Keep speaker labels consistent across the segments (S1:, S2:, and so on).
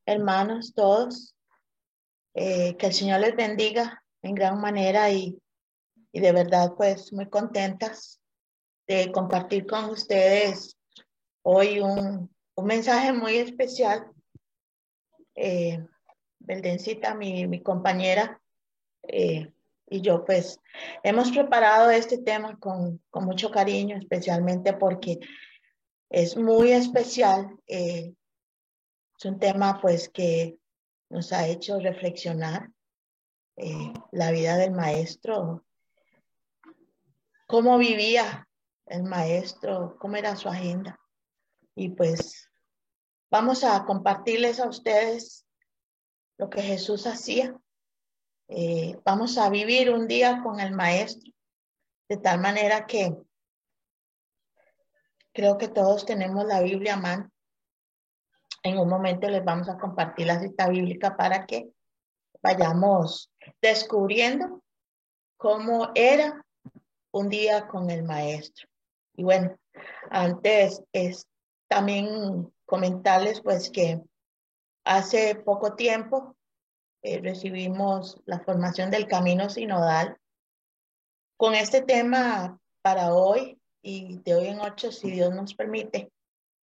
S1: Hermanos todos, que el Señor les bendiga en gran manera y de verdad pues muy contentas de compartir con ustedes hoy un mensaje muy especial. Beldencita, mi compañera, y yo pues hemos preparado este tema con mucho cariño, especialmente porque es muy especial. Es un tema pues que nos ha hecho reflexionar la vida del maestro, cómo vivía el maestro, cómo era su agenda. Y pues vamos a compartirles a ustedes lo que Jesús hacía. Vamos a vivir un día con el maestro, de tal manera que creo que todos tenemos la Biblia a mano. En un momento les vamos a compartir la cita bíblica para que vayamos descubriendo cómo era un día con el maestro. Y bueno, antes es también comentarles pues que hace poco tiempo recibimos la formación del Camino Sinodal con este tema para hoy y de hoy en 8, si Dios nos permite.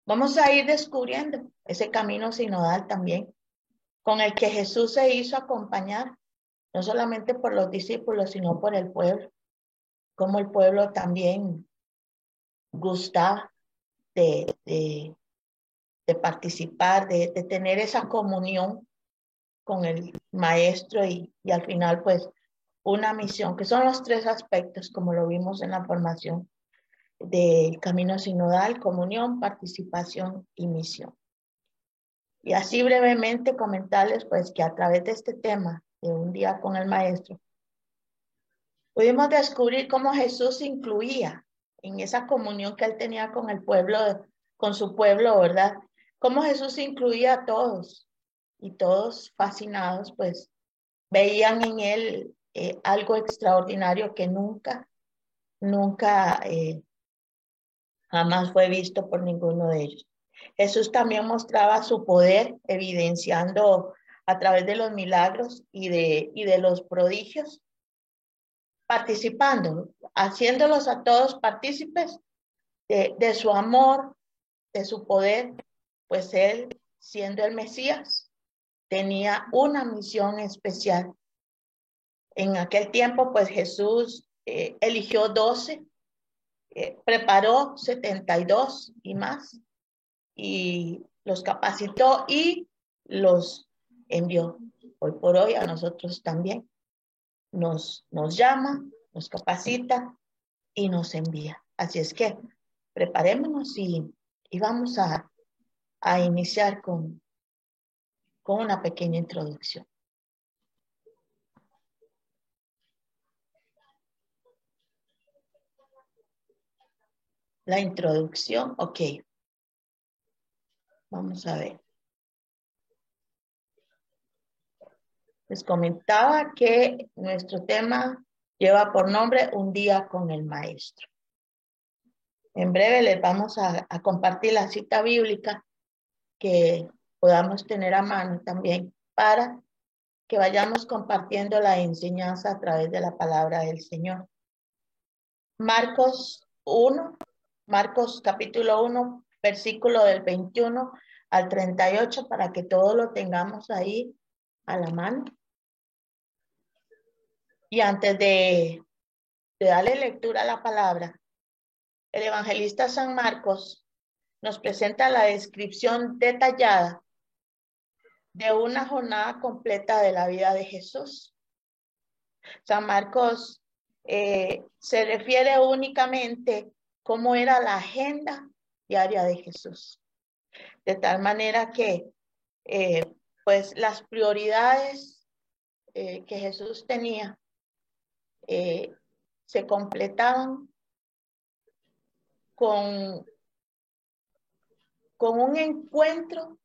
S1: Vamos a ir descubriendo ese camino sinodal también, con el que Jesús se hizo acompañar, no solamente por los discípulos, sino por el pueblo, como el pueblo también gustaba de participar, de tener esa comunión con el maestro y al final pues una misión, que son los tres aspectos, como lo vimos en la formación del camino sinodal: comunión, participación y misión. Y así brevemente comentarles pues que a través de este tema de un día con el maestro, pudimos descubrir cómo Jesús incluía en esa comunión que él tenía con el pueblo, con su pueblo, ¿verdad? Cómo Jesús incluía a todos y todos fascinados pues veían en él algo extraordinario que nunca, jamás fue visto por ninguno de ellos. Jesús también mostraba su poder, evidenciando a través de los milagros y de los prodigios, participando, haciéndolos a todos partícipes de su amor, de su poder, pues él, siendo el Mesías, tenía una misión especial. En aquel tiempo, pues Jesús eligió 12, preparó 72 y más, y los capacitó y los envió. Hoy por hoy a nosotros también nos llama, nos capacita y nos envía. Así es que preparémonos y vamos a iniciar con una pequeña introducción. La introducción, ok. Vamos a ver. Les comentaba que nuestro tema lleva por nombre Un día con el maestro. En breve les vamos a compartir la cita bíblica que podamos tener a mano también para que vayamos compartiendo la enseñanza a través de la palabra del Señor. Marcos 1, Marcos capítulo 1, versículo del 21 al 38, para que todo lo tengamos ahí a la mano. Y antes de darle lectura a la palabra, el evangelista San Marcos nos presenta la descripción detallada de una jornada completa de la vida de Jesús. San Marcos se refiere únicamente cómo era la agenda diaria de Jesús, de tal manera que pues las prioridades que Jesús tenía eh, se completaban con, con un encuentro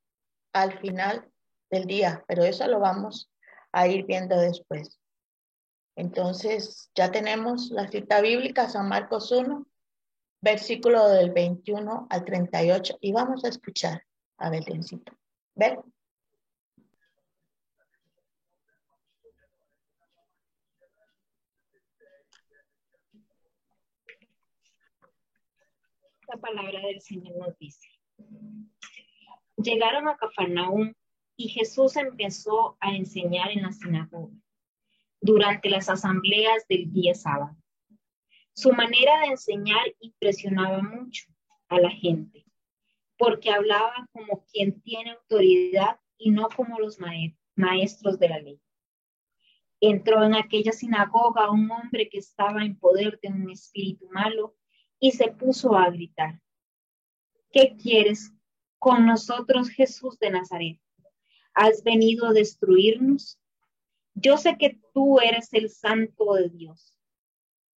S1: al final del día, pero eso lo vamos a ir viendo después. Entonces ya tenemos la cita bíblica, San Marcos 1, versículo del 21 al 38, y vamos a escuchar a Beldencito. ¿Ven?
S2: Esta palabra del Señor nos dice: llegaron a Cafarnaúm y Jesús empezó a enseñar en la sinagoga durante las asambleas del día sábado. Su manera de enseñar impresionaba mucho a la gente, porque hablaba como quien tiene autoridad y no como los maestros de la ley. Entró en aquella sinagoga un hombre que estaba en poder de un espíritu malo y se puso a gritar: ¿qué quieres con nosotros, Jesús de Nazaret? ¿Has venido a destruirnos? Yo sé que tú eres el Santo de Dios.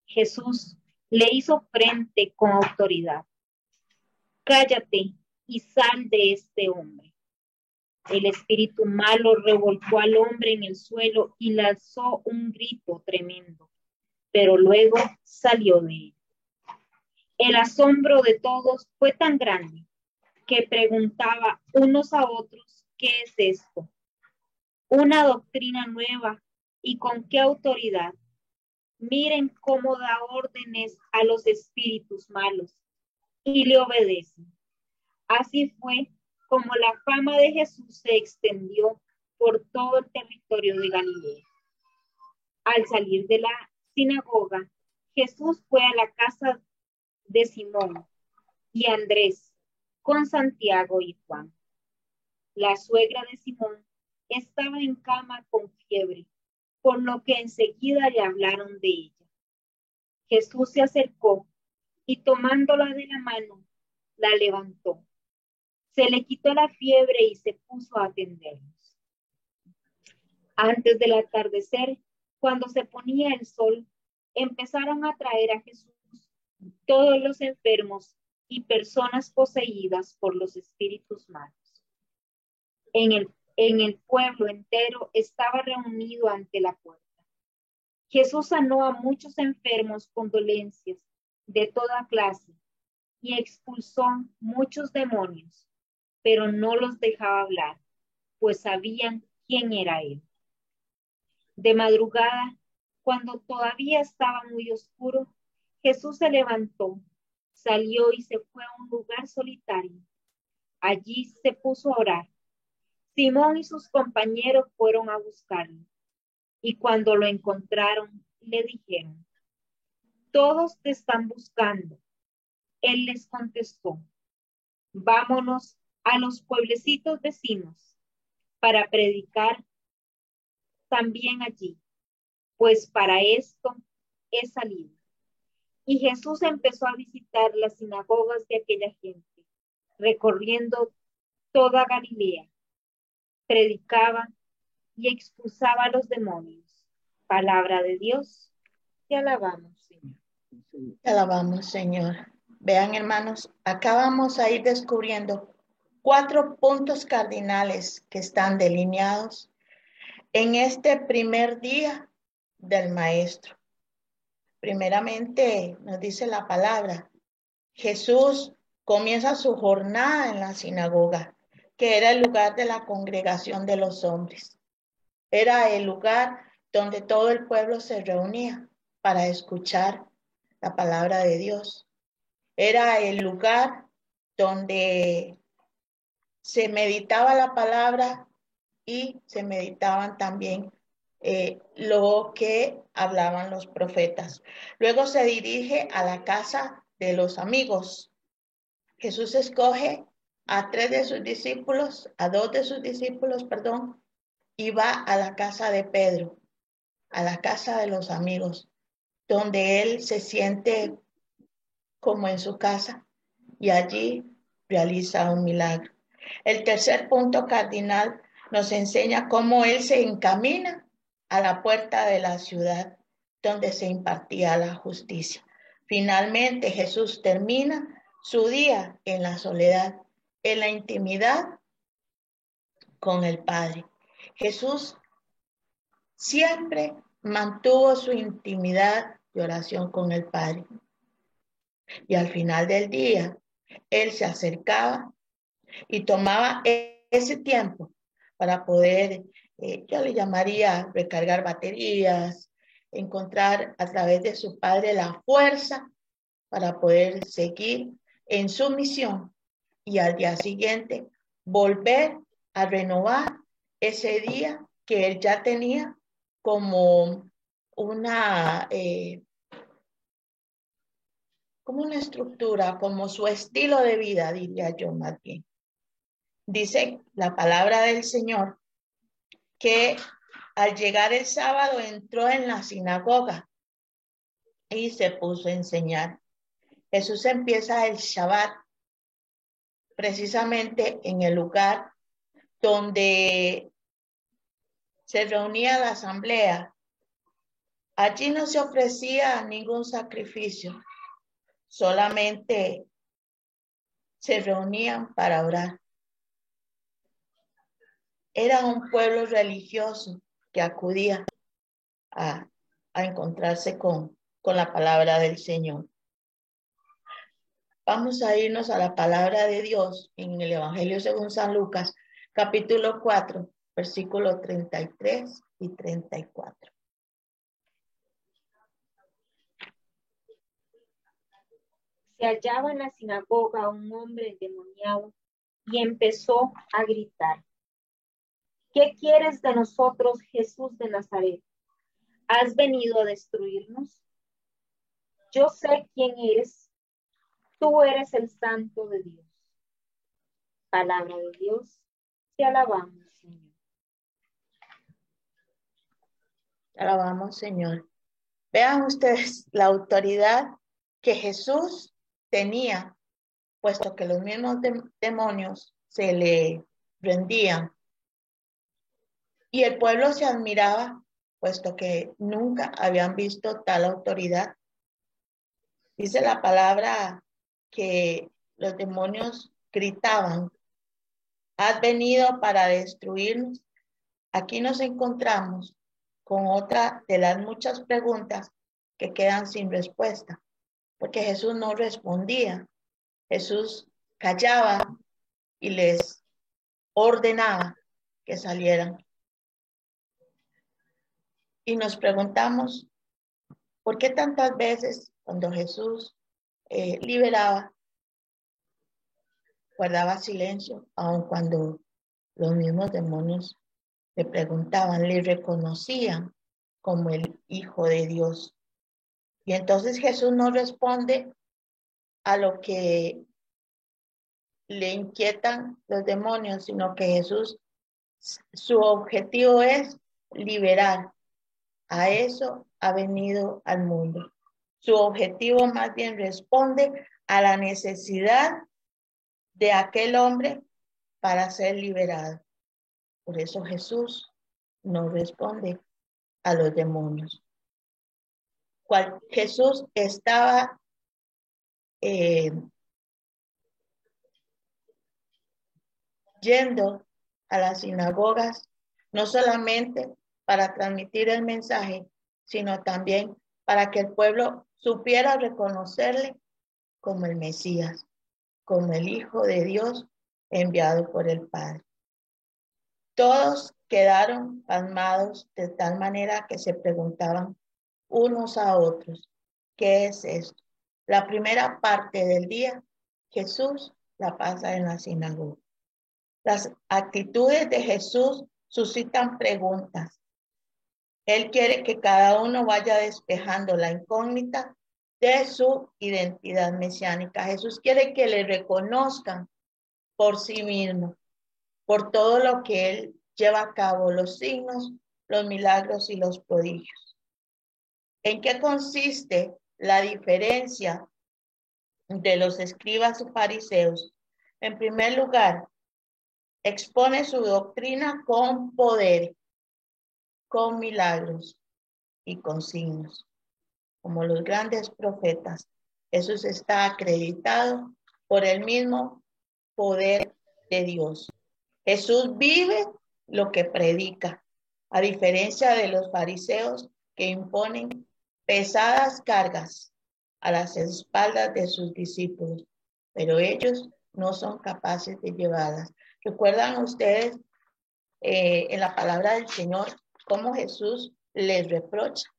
S2: Jesús le hizo frente con autoridad: cállate y sal de este hombre. El espíritu malo revolcó al hombre en el suelo y lanzó un grito tremendo, pero luego salió de él. El asombro de todos fue tan grande que preguntaba unos a otros: ¿qué es esto? Una doctrina nueva, ¿y con qué autoridad? Miren cómo da órdenes a los espíritus malos y le obedecen. Así fue como la fama de Jesús se extendió por todo el territorio de Galilea. Al salir de la sinagoga, Jesús fue a la casa de Simón y Andrés con Santiago y Juan. La suegra de Simón estaba en cama con fiebre, por lo que enseguida le hablaron de ella. Jesús se acercó y tomándola de la mano, la levantó. Se le quitó la fiebre y se puso a atenderlos. Antes del atardecer, cuando se ponía el sol, empezaron a traer a Jesús todos los enfermos y personas poseídas por los espíritus malos. En el pueblo entero estaba reunido ante la puerta. Jesús sanó a muchos enfermos con dolencias de toda clase y expulsó muchos demonios, pero no los dejaba hablar, pues sabían quién era él. De madrugada, cuando todavía estaba muy oscuro, Jesús se levantó, salió y se fue a un lugar solitario. Allí se puso a orar. Simón y sus compañeros fueron a buscarlo, y cuando lo encontraron, le dijeron: todos te están buscando. Él les contestó: vámonos a los pueblecitos vecinos para predicar también allí, pues para esto he salido. Y Jesús empezó a visitar las sinagogas de aquella gente, recorriendo toda Galilea. Predicaba y expulsaba a los demonios. Palabra de Dios, te alabamos, Señor.
S1: Te alabamos, Señor. Vean, hermanos, acá vamos a ir descubriendo 4 puntos cardinales que están delineados en este primer día del Maestro. Primeramente, nos dice la palabra, Jesús comienza su jornada en la sinagoga, que era el lugar de la congregación de los hombres. Era el lugar donde todo el pueblo se reunía para escuchar la palabra de Dios. Era el lugar donde se meditaba la palabra y se meditaban también lo que hablaban los profetas. Luego se dirige a la casa de los amigos. Jesús escoge a 2 de sus discípulos, y va a la casa de Pedro, a la casa de los amigos, donde él se siente como en su casa y allí realiza un milagro. El tercer punto cardinal nos enseña cómo él se encamina a la puerta de la ciudad donde se impartía la justicia. Finalmente Jesús termina su día en la soledad, en la intimidad con el Padre. Jesús siempre mantuvo su intimidad de oración con el Padre. Y al final del día, él se acercaba y tomaba ese tiempo para poder, yo le llamaría recargar baterías, encontrar a través de su Padre la fuerza para poder seguir en su misión y al día siguiente volver a renovar ese día que él ya tenía como una estructura, como su estilo de vida, diría yo más bien. Dice la palabra del Señor que al llegar el sábado entró en la sinagoga y se puso a enseñar. Jesús empieza el Shabbat precisamente en el lugar donde se reunía la asamblea. Allí no se ofrecía ningún sacrificio, solamente se reunían para orar. Era un pueblo religioso que acudía a encontrarse con la palabra del Señor. Vamos a irnos a la palabra de Dios en el Evangelio según San Lucas, capítulo 4, versículos 33 y 34.
S2: Se hallaba en la sinagoga un hombre endemoniado y empezó a gritar: ¿Qué quieres de nosotros, Jesús de Nazaret? ¿Has venido a destruirnos? Yo sé quién eres. Tú eres el Santo de Dios. Palabra de Dios. Te alabamos, Señor.
S1: Te alabamos, Señor. Vean ustedes la autoridad que Jesús tenía, puesto que los mismos demonios se le rendían. Y el pueblo se admiraba, puesto que nunca habían visto tal autoridad. Dice la palabra que los demonios gritaban: has venido para destruirnos. Aquí nos encontramos con otra de las muchas preguntas que quedan sin respuesta, porque Jesús no respondía. Jesús callaba y les ordenaba que salieran. Y nos preguntamos, ¿por qué tantas veces cuando Jesús liberaba, guardaba silencio, aun cuando los mismos demonios le preguntaban, le reconocían como el Hijo de Dios? Y entonces Jesús no responde a lo que le inquietan los demonios, sino que Jesús, su objetivo es liberar. A eso ha venido al mundo. Su objetivo más bien responde a la necesidad de aquel hombre para ser liberado. Por eso Jesús no responde a los demonios. Jesús estaba yendo a las sinagogas, no solamente para transmitir el mensaje, sino también para que el pueblo supiera reconocerle como el Mesías, como el Hijo de Dios enviado por el Padre. Todos quedaron pasmados de tal manera que se preguntaban unos a otros, ¿qué es esto? La primera parte del día, Jesús la pasa en la sinagoga. Las actitudes de Jesús suscitan preguntas. Él quiere que cada uno vaya despejando la incógnita de su identidad mesiánica. Jesús quiere que le reconozcan por sí mismo, por todo lo que él lleva a cabo, los signos, los milagros y los prodigios. ¿En qué consiste la diferencia de los escribas y fariseos? En primer lugar, expone su doctrina con poder, con milagros y con signos. Como los grandes profetas, Jesús está acreditado por el mismo poder de Dios. Jesús vive lo que predica, a diferencia de los fariseos que imponen pesadas cargas a las espaldas de sus discípulos, pero ellos no son capaces de llevarlas. ¿Recuerdan ustedes en la palabra del Señor cómo Jesús les reprocha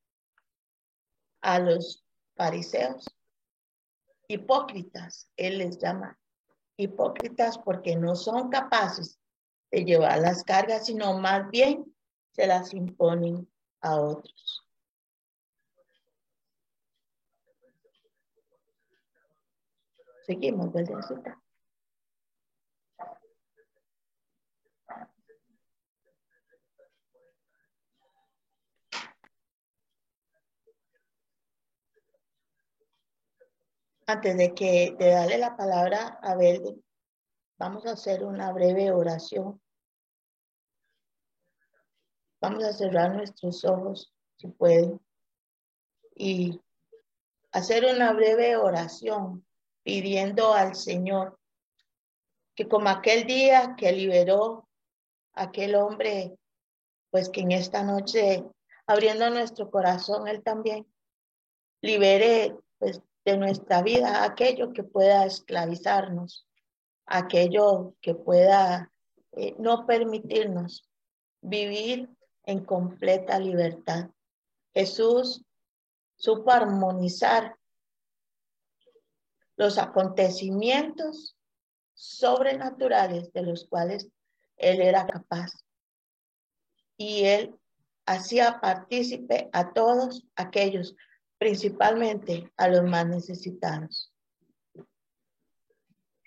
S1: a los fariseos? hipócritas. Él les llama hipócritas porque no son capaces de llevar las cargas, sino más bien se las imponen a otros. Seguimos, ¿verdad? Antes de darle la palabra a Belden, vamos a hacer una breve oración. Vamos a cerrar nuestros ojos, si pueden, y hacer una breve oración pidiendo al Señor que como aquel día que liberó a aquel hombre, pues que en esta noche, abriendo nuestro corazón, Él también libere pues, de nuestra vida aquello que pueda esclavizarnos, aquello que pueda no permitirnos vivir en completa libertad. Jesús supo armonizar los acontecimientos sobrenaturales de los cuales Él era capaz. Y Él hacía partícipe a todos aquellos, principalmente a los más necesitados.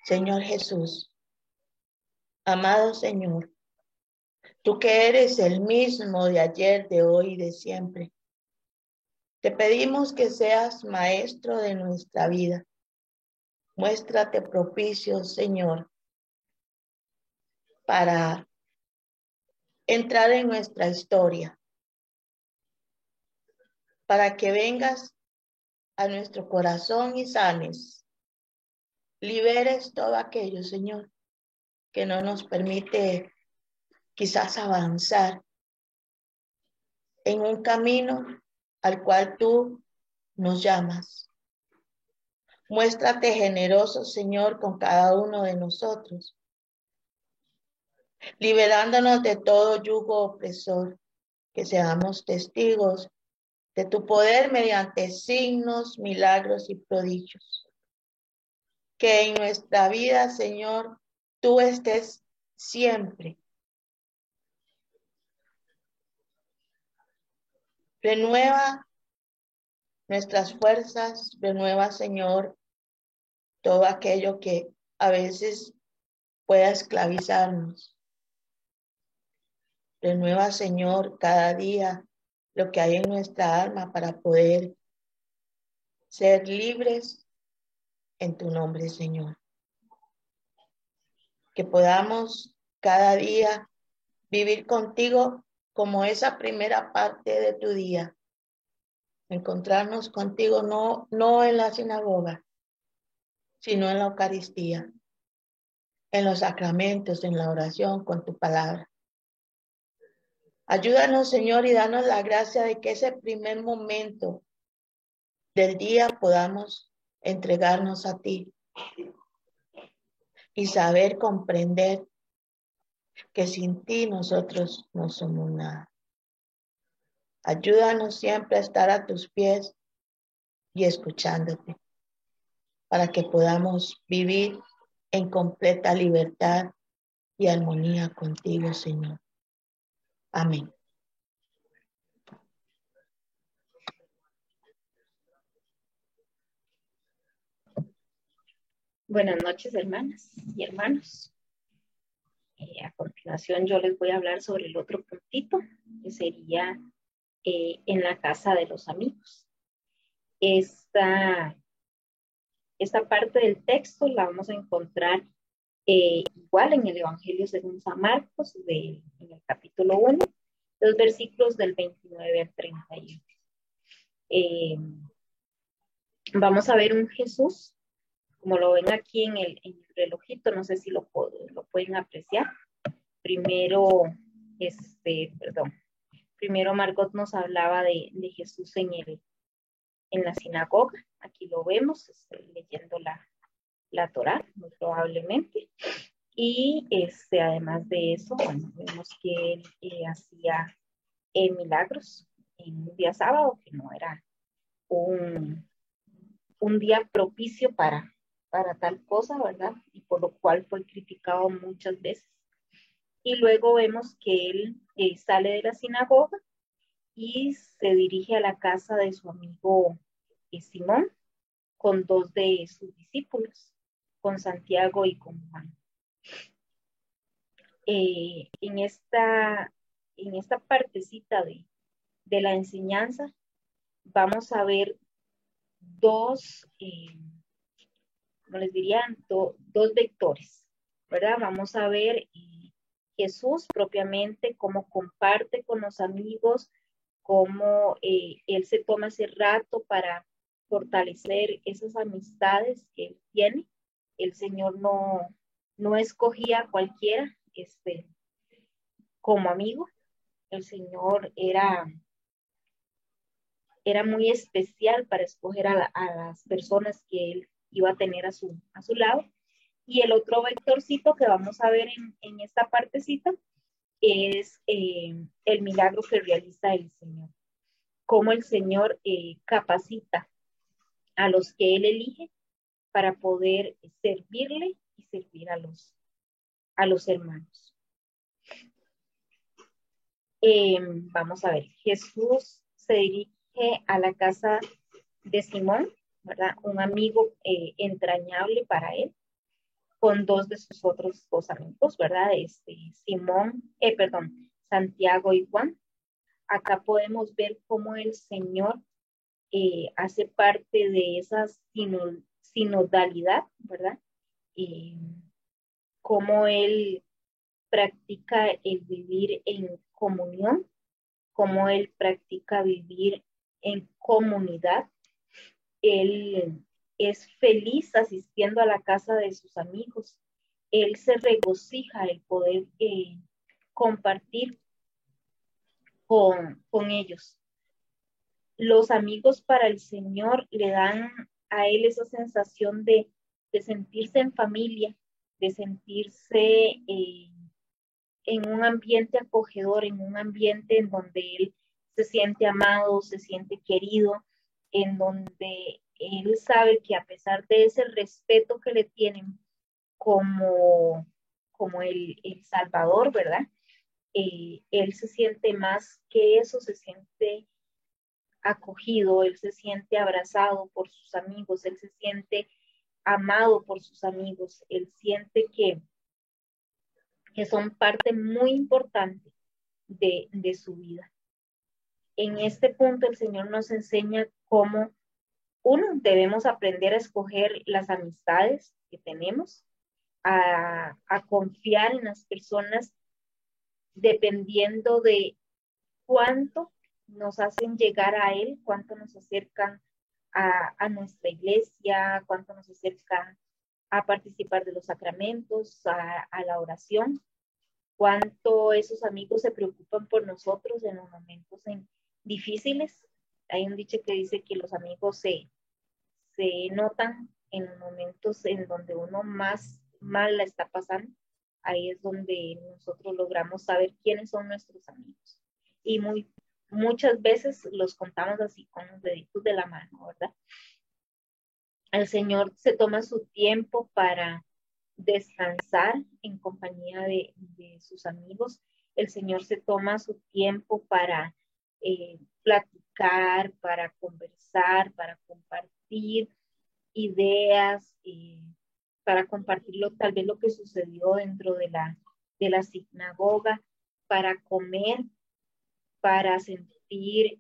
S1: Señor Jesús, amado Señor, tú que eres el mismo de ayer, de hoy y de siempre, te pedimos que seas maestro de nuestra vida. Muéstrate propicio, Señor, para entrar en nuestra historia, para que vengas a nuestro corazón y sanes. Liberes todo aquello, Señor, que no nos permite quizás avanzar en un camino al cual tú nos llamas. Muéstrate generoso, Señor, con cada uno de nosotros, liberándonos de todo yugo opresor, que seamos testigos de tu poder mediante signos, milagros y prodigios. Que en nuestra vida, Señor, tú estés siempre. Renueva nuestras fuerzas, renueva, Señor, todo aquello que a veces pueda esclavizarnos. Renueva, Señor, cada día lo que hay en nuestra alma para poder ser libres en tu nombre, Señor. Que podamos cada día vivir contigo como esa primera parte de tu día. Encontrarnos contigo no en la sinagoga, sino en la Eucaristía, en los sacramentos, en la oración, con tu palabra. Ayúdanos, Señor, y danos la gracia de que ese primer momento del día podamos entregarnos a ti y saber comprender que sin ti nosotros no somos nada. Ayúdanos siempre a estar a tus pies y escuchándote para que podamos vivir en completa libertad y armonía contigo, Señor. Amén.
S2: Buenas noches, hermanas y hermanos. A continuación yo les voy a hablar sobre el otro puntito, que sería en la casa de los amigos. Esta parte del texto la vamos a encontrar igual en el Evangelio según San Marcos, en el capítulo 1, los versículos del 29 al 31. Vamos a ver un Jesús, como lo ven aquí en el relojito, no sé si lo pueden apreciar. Primero Margot nos hablaba de Jesús en la sinagoga. Aquí lo vemos, leyendo la Torá, muy probablemente. Y además de eso, bueno, vemos que él hacía milagros en un día sábado, que no era un un día propicio para tal cosa, ¿verdad? Y por lo cual fue criticado muchas veces. Y luego vemos que él sale de la sinagoga y se dirige a la casa de su amigo Simón con dos de sus discípulos, con Santiago y con Juan. En esta partecita de la enseñanza vamos a ver dos, como les dirían, dos vectores, ¿verdad? Vamos a ver Jesús propiamente, cómo comparte con los amigos, cómo él se toma ese rato para fortalecer esas amistades que él tiene. El Señor no escogía a cualquiera como amigo. El Señor era muy especial para escoger a las personas que él iba a tener a su lado. Y el otro vectorcito que vamos a ver en esta partecita es el milagro que realiza el Señor. Cómo el Señor capacita a los que Él elige para poder servirle y servir a los hermanos. Vamos a ver, Jesús se dirige a la casa de Simón, ¿verdad? Un amigo entrañable para él, con dos de sus otros dos amigos, ¿verdad? Santiago y Juan. Acá podemos ver cómo el Señor hace parte de esa sinodalidad, ¿verdad? Cómo Él practica el vivir en comunión, cómo Él practica vivir en comunidad. Él es feliz asistiendo a la casa de sus amigos. Él se regocija el poder compartir con ellos. Los amigos para el Señor le dan a él esa sensación de sentirse en familia, de sentirse en un ambiente acogedor, en un ambiente en donde él se siente amado, se siente querido, en donde él sabe que a pesar de ese respeto que le tienen como el Salvador, ¿verdad? Él se siente más que eso, se siente acogido, él se siente abrazado por sus amigos, él se siente amado por sus amigos, él siente que son parte muy importante de su vida. En este punto el Señor nos enseña cómo, uno, debemos aprender a escoger las amistades que tenemos, a confiar en las personas dependiendo de cuánto nos hacen llegar a Él, cuánto nos acercan a nuestra iglesia, cuánto nos acercan a participar de los sacramentos, a la oración, cuánto esos amigos se preocupan por nosotros en los momentos difíciles. Hay un dicho que dice que los amigos se notan en los momentos en donde uno más mal la está pasando. Ahí es donde nosotros logramos saber quiénes son nuestros amigos. Y muchas veces los contamos así con los deditos de la mano, ¿verdad? El Señor se toma su tiempo para descansar en compañía de sus amigos. El Señor se toma su tiempo para platicar, para conversar, para compartir ideas, para compartirlo tal vez lo que sucedió dentro de la sinagoga, para comer, para sentir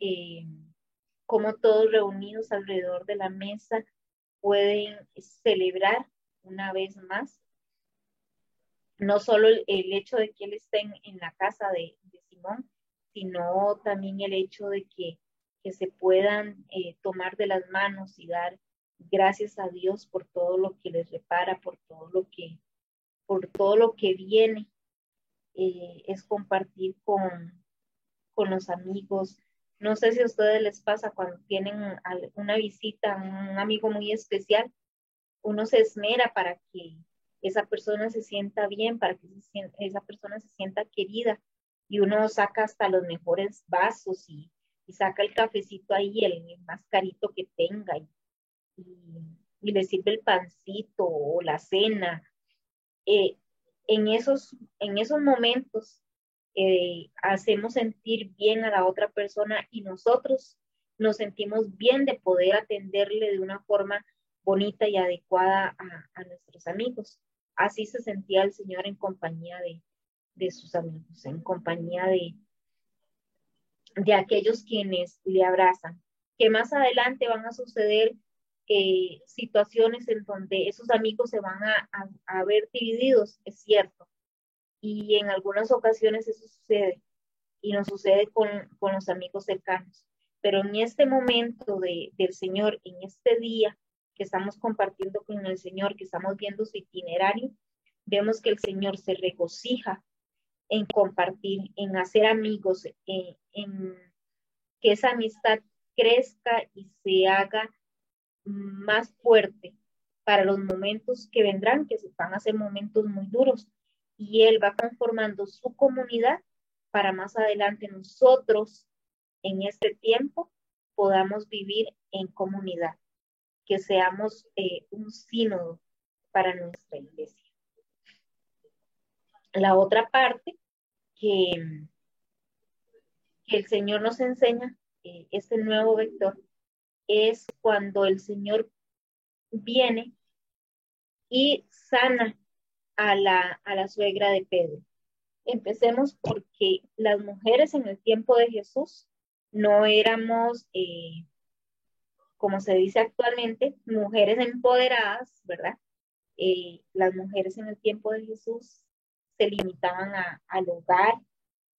S2: cómo todos reunidos alrededor de la mesa pueden celebrar una vez más, no solo el hecho de que él esté en la casa de Simón, sino también el hecho de que se puedan tomar de las manos y dar gracias a Dios por todo lo que les repara, por todo lo que viene, es compartir con los amigos. No sé si a ustedes les pasa cuando tienen una visita, un amigo muy especial, uno se esmera para que esa persona se sienta bien, para que esa persona se sienta querida, y uno saca hasta los mejores vasos y saca el cafecito ahí, el más carito que tenga, y le sirve el pancito o la cena. Eh, en esos momentos hacemos sentir bien a la otra persona y nosotros nos sentimos bien de poder atenderle de una forma bonita y adecuada a nuestros amigos. Así se sentía el Señor en compañía de sus amigos, en compañía de aquellos quienes le abrazan, que más adelante van a suceder situaciones en donde esos amigos se van a ver divididos, es cierto, y en algunas ocasiones eso sucede, y nos sucede con los amigos cercanos, pero en este momento del Señor, en este día que estamos compartiendo con el Señor, que estamos viendo su itinerario, vemos que el Señor se regocija en compartir, en hacer amigos, en que esa amistad crezca y se haga más fuerte para los momentos que vendrán, que van a ser momentos muy duros. Y Él va conformando su comunidad para más adelante nosotros en este tiempo podamos vivir en comunidad, que seamos un sínodo para nuestra iglesia. La otra parte que el Señor nos enseña, este nuevo vector, es cuando el Señor viene y sana a la suegra de Pedro. Empecemos porque las mujeres en el tiempo de Jesús no éramos, como se dice actualmente, mujeres empoderadas, ¿verdad? Las mujeres en el tiempo de Jesús se limitaban al hogar,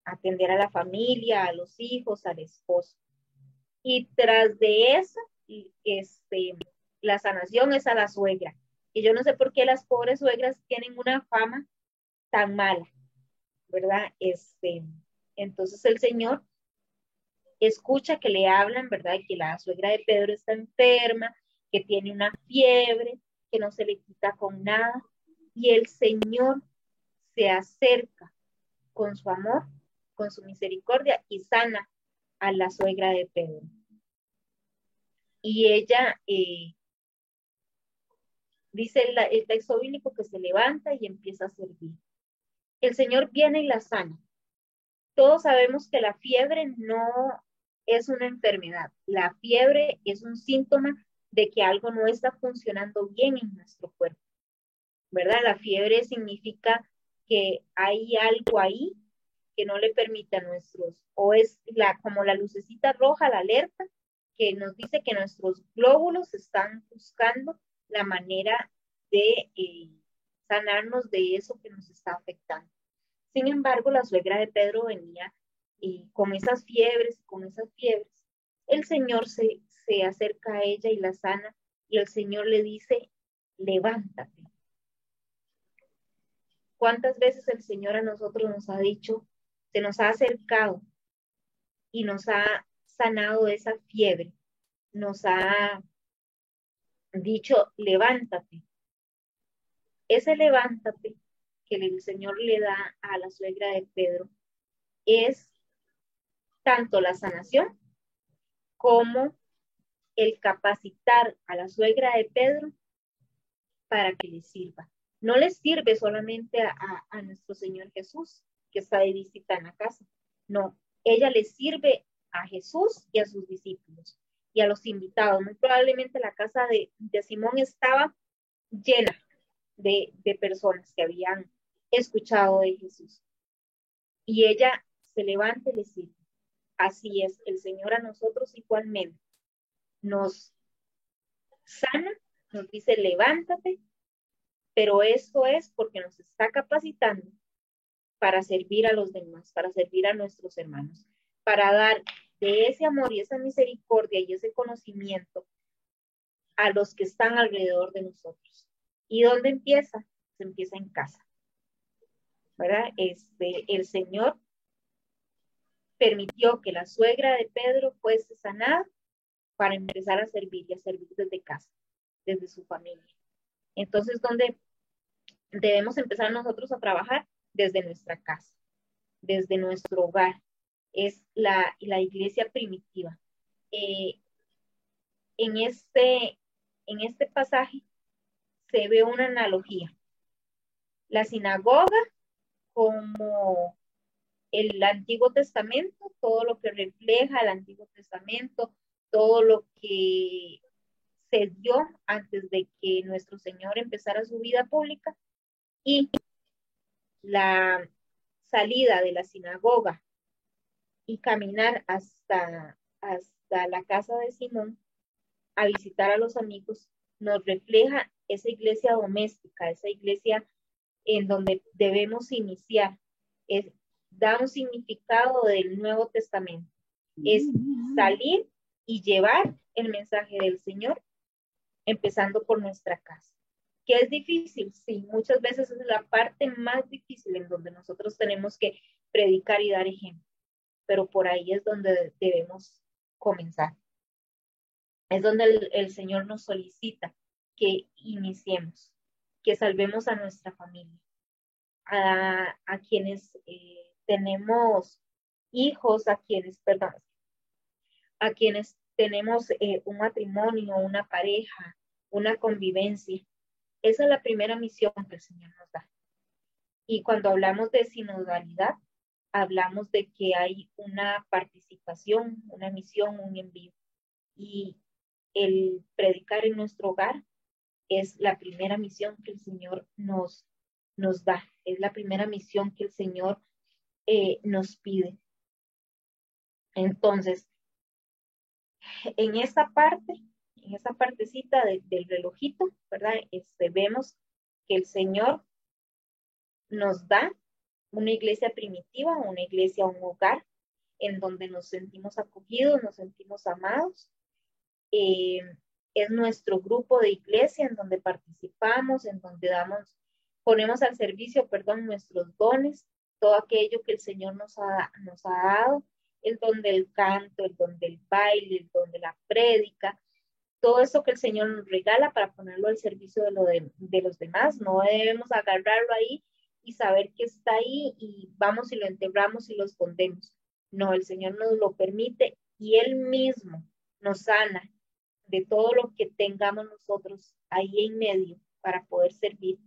S2: a atender a la familia, a los hijos, al esposo. Y tras de eso, la sanación es a la suegra. Y yo no sé por qué las pobres suegras tienen una fama tan mala, ¿verdad? Entonces el Señor escucha que le hablan, ¿verdad? Que la suegra de Pedro está enferma, que tiene una fiebre, que no se le quita con nada. Y el Señor se acerca con su amor, con su misericordia y sana a la suegra de Pedro. Y ella, dice el texto bíblico, que se levanta y empieza a servir. El Señor viene y la sana. Todos sabemos que la fiebre no es una enfermedad. La fiebre es un síntoma de que algo no está funcionando bien en nuestro cuerpo, ¿verdad? La fiebre significa que hay algo ahí que no le permite a nuestros, o es como la lucecita roja, la alerta, que nos dice que nuestros glóbulos están buscando la manera de sanarnos de eso que nos está afectando. Sin embargo, la suegra de Pedro venía con esas fiebres, El Señor se acerca a ella y la sana, y el Señor le dice, levántate. ¿Cuántas veces el Señor a nosotros nos ha dicho, se nos ha acercado y nos ha sanado esa fiebre? Nos ha dicho, levántate. Ese levántate que el Señor le da a la suegra de Pedro es tanto la sanación como el capacitar a la suegra de Pedro para que le sirva. No le sirve solamente a nuestro Señor Jesús, que está de visita en la casa. No, ella le sirve a Jesús y a sus discípulos y a los invitados. Muy probablemente la casa de Simón estaba llena de personas que habían escuchado de Jesús. Y ella se levanta y le sirve. Así es, el Señor a nosotros igualmente nos sana, nos dice levántate, pero esto es porque nos está capacitando para servir a los demás, para servir a nuestros hermanos, para dar de ese amor y esa misericordia y ese conocimiento a los que están alrededor de nosotros. ¿Y dónde empieza? Se empieza en casa, ¿verdad? El Señor permitió que la suegra de Pedro fuese sanada para empezar a servir y a servir desde casa, desde su familia. Entonces, ¿dónde debemos empezar nosotros a trabajar? Desde nuestra casa, desde nuestro hogar. Es la iglesia primitiva. En en este pasaje se ve una analogía. La sinagoga como el Antiguo Testamento, todo lo que refleja el Antiguo Testamento, todo lo que se dio antes de que nuestro Señor empezara su vida pública, y la salida de la sinagoga y caminar hasta la casa de Simón a visitar a los amigos, nos refleja esa iglesia doméstica, esa iglesia en donde debemos iniciar. Da un significado del Nuevo Testamento. Es salir y llevar el mensaje del Señor, empezando por nuestra casa. ¿Que es difícil? Sí, muchas veces es la parte más difícil en donde nosotros tenemos que predicar y dar ejemplo, pero por ahí es donde debemos comenzar. Es donde el Señor nos solicita que iniciemos, que salvemos a nuestra familia, a quienes tenemos hijos, a quienes tenemos un matrimonio, una pareja, una convivencia. Esa es la primera misión que el Señor nos da. Y cuando hablamos de sinodalidad, hablamos de que hay una participación, una misión, un envío. Y el predicar en nuestro hogar es la primera misión que el Señor nos da. Es la primera misión que el Señor nos pide. Entonces, en esta partecita del relojito, ¿verdad? Vemos que el Señor nos da una iglesia primitiva, una iglesia, un hogar, en donde nos sentimos acogidos, nos sentimos amados. Es nuestro grupo de iglesia en donde participamos, en donde ponemos al servicio, nuestros dones, todo aquello que el Señor nos ha dado, el don del canto, el don del baile, el don de la prédica, todo eso que el Señor nos regala para ponerlo al servicio de los demás. No debemos agarrarlo ahí y saber que está ahí y vamos y lo enterramos y lo escondemos. No, el Señor nos lo permite y Él mismo nos sana de todo lo que tengamos nosotros ahí en medio para poder servir.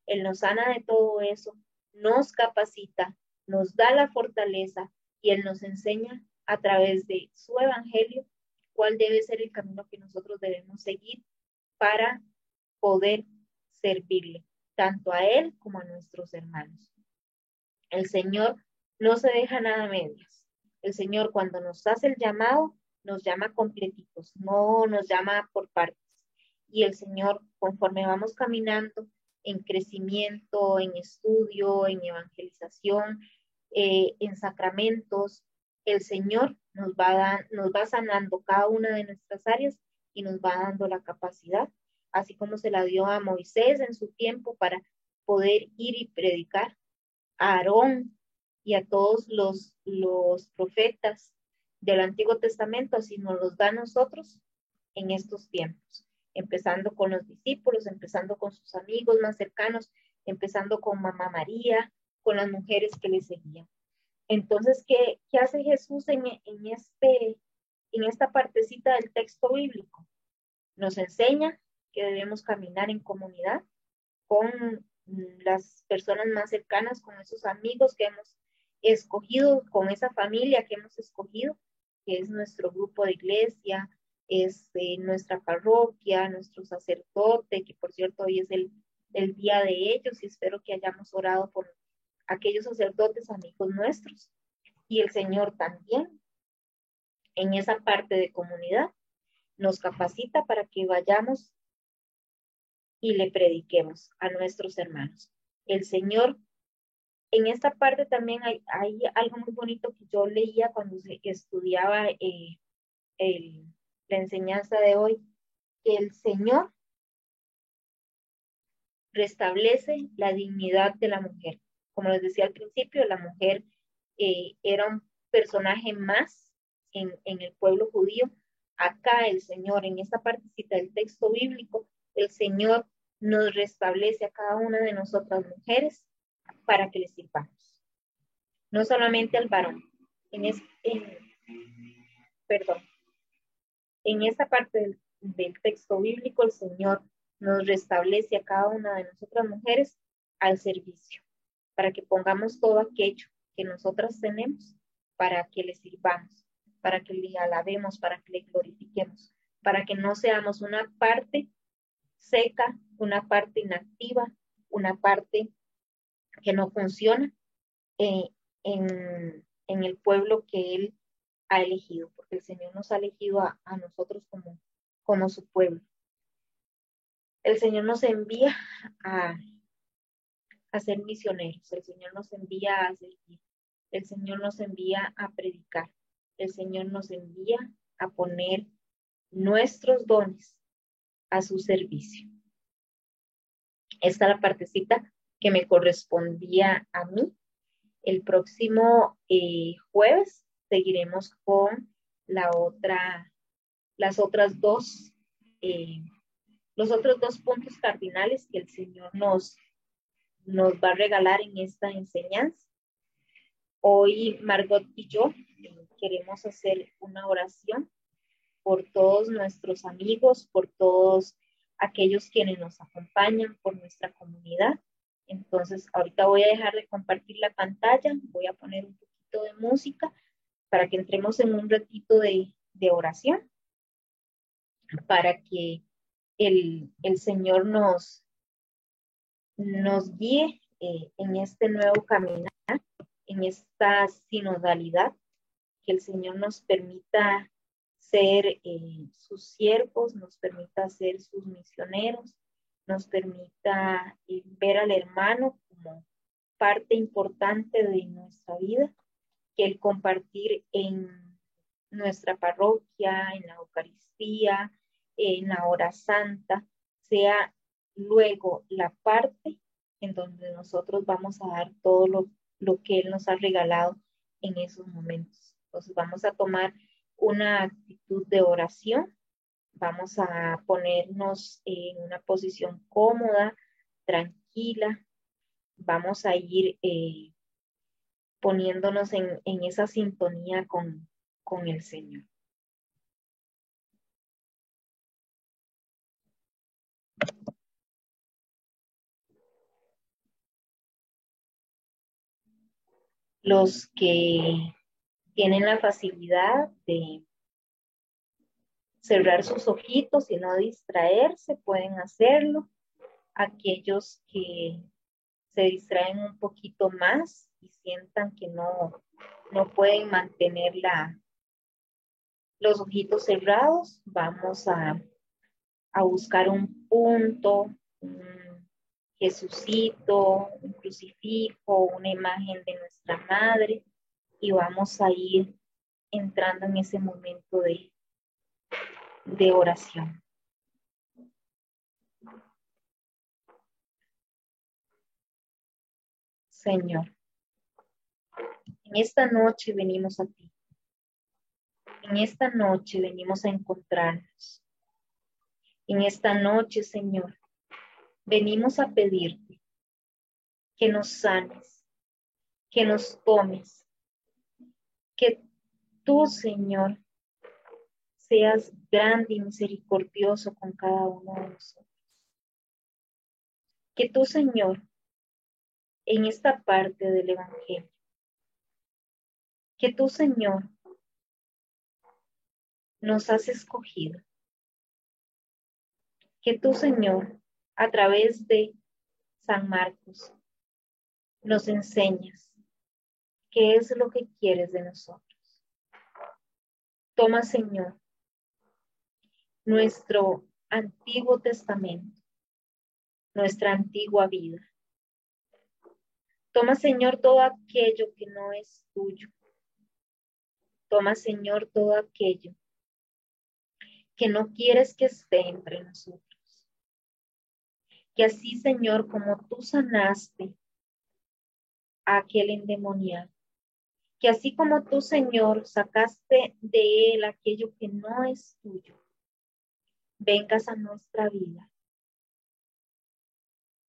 S2: Él nos sana de todo eso, nos capacita, nos da la fortaleza y Él nos enseña a través de su evangelio cuál debe ser el camino que nosotros debemos seguir para poder servirle, tanto a Él como a nuestros hermanos. El Señor no se deja nada a medias. El Señor, cuando nos hace el llamado, nos llama completitos, no nos llama por partes. Y el Señor, conforme vamos caminando en crecimiento, en estudio, en evangelización, en sacramentos, el Señor nos va sanando cada una de nuestras áreas y nos va dando la capacidad, así como se la dio a Moisés en su tiempo para poder ir y predicar, a Aarón y a todos los profetas del Antiguo Testamento, así nos los da a nosotros en estos tiempos, empezando con los discípulos, empezando con sus amigos más cercanos, empezando con Mamá María, con las mujeres que le seguían. Entonces, ¿qué hace Jesús en esta partecita del texto bíblico? Nos enseña que debemos caminar en comunidad con las personas más cercanas, con esos amigos que hemos escogido, con esa familia que hemos escogido, que es nuestro grupo de iglesia, es nuestra parroquia, nuestro sacerdote, que por cierto hoy es el día de ellos y espero que hayamos orado por aquellos sacerdotes amigos nuestros. Y el Señor también, en esa parte de comunidad, nos capacita para que vayamos y le prediquemos a nuestros hermanos. El Señor, en esta parte también hay algo muy bonito que yo leía cuando estudiaba la enseñanza de hoy, que el Señor restablece la dignidad de la mujer. Como les decía al principio, la mujer era un personaje más en el pueblo judío. Acá el Señor, en esta partecita del texto bíblico, el Señor nos restablece a cada una de nosotras mujeres para que le sirvamos. No solamente al varón. En esta parte del texto bíblico, el Señor nos restablece a cada una de nosotras mujeres al servicio, para que pongamos todo aquello que nosotras tenemos, para que le sirvamos, para que le alabemos, para que le glorifiquemos, para que no seamos una parte seca, una parte inactiva, una parte que no funciona eh, en el pueblo que Él ha elegido, porque el Señor nos ha elegido a nosotros como su pueblo. El Señor nos envía a ser misioneros, el Señor nos envía a servir, el Señor nos envía a predicar, el Señor nos envía a poner nuestros dones a su servicio. Esta es la partecita que me correspondía a mí. El próximo jueves seguiremos con los otros dos puntos cardinales que el Señor nos va a regalar en esta enseñanza. Hoy Margot y yo queremos hacer una oración por todos nuestros amigos, por todos aquellos quienes nos acompañan, por nuestra comunidad. Entonces, ahorita voy a dejar de compartir la pantalla, voy a poner un poquito de música para que entremos en un ratito de oración, para que el Señor nos guíe en este nuevo caminar, en esta sinodalidad, que el Señor nos permita ser sus siervos, nos permita ser sus misioneros, nos permita ver al hermano como parte importante de nuestra vida, que el compartir en nuestra parroquia, en la Eucaristía, en la hora santa, sea luego la parte en donde nosotros vamos a dar todo lo que Él nos ha regalado en esos momentos. Entonces vamos a tomar una actitud de oración, vamos a ponernos en una posición cómoda, tranquila, vamos a ir poniéndonos en esa sintonía con el Señor. Los que tienen la facilidad de cerrar sus ojitos y no distraerse, pueden hacerlo. Aquellos que se distraen un poquito más y sientan que no pueden mantener los ojitos cerrados, vamos a buscar un punto, un Jesucito, un crucifijo, una imagen de nuestra madre, y vamos a ir entrando en ese momento de oración. Señor, en esta noche venimos a ti. En esta noche venimos a encontrarnos. En esta noche, Señor, venimos a pedirte que nos sanes, que nos tomes, que tú, Señor, seas grande y misericordioso con cada uno de nosotros. Que tú, Señor, en esta parte del Evangelio, que tú, Señor, nos has escogido. Que tú, Señor, a través de San Marcos, nos enseñas qué es lo que quieres de nosotros. Toma, Señor, nuestro Antiguo Testamento, nuestra antigua vida. Toma, Señor, todo aquello que no es tuyo. Toma, Señor, todo aquello que no quieres que esté entre nosotros. Que así, Señor, como tú sanaste a aquel endemoniado, que así como tú, Señor, sacaste de él aquello que no es tuyo, vengas a nuestra vida.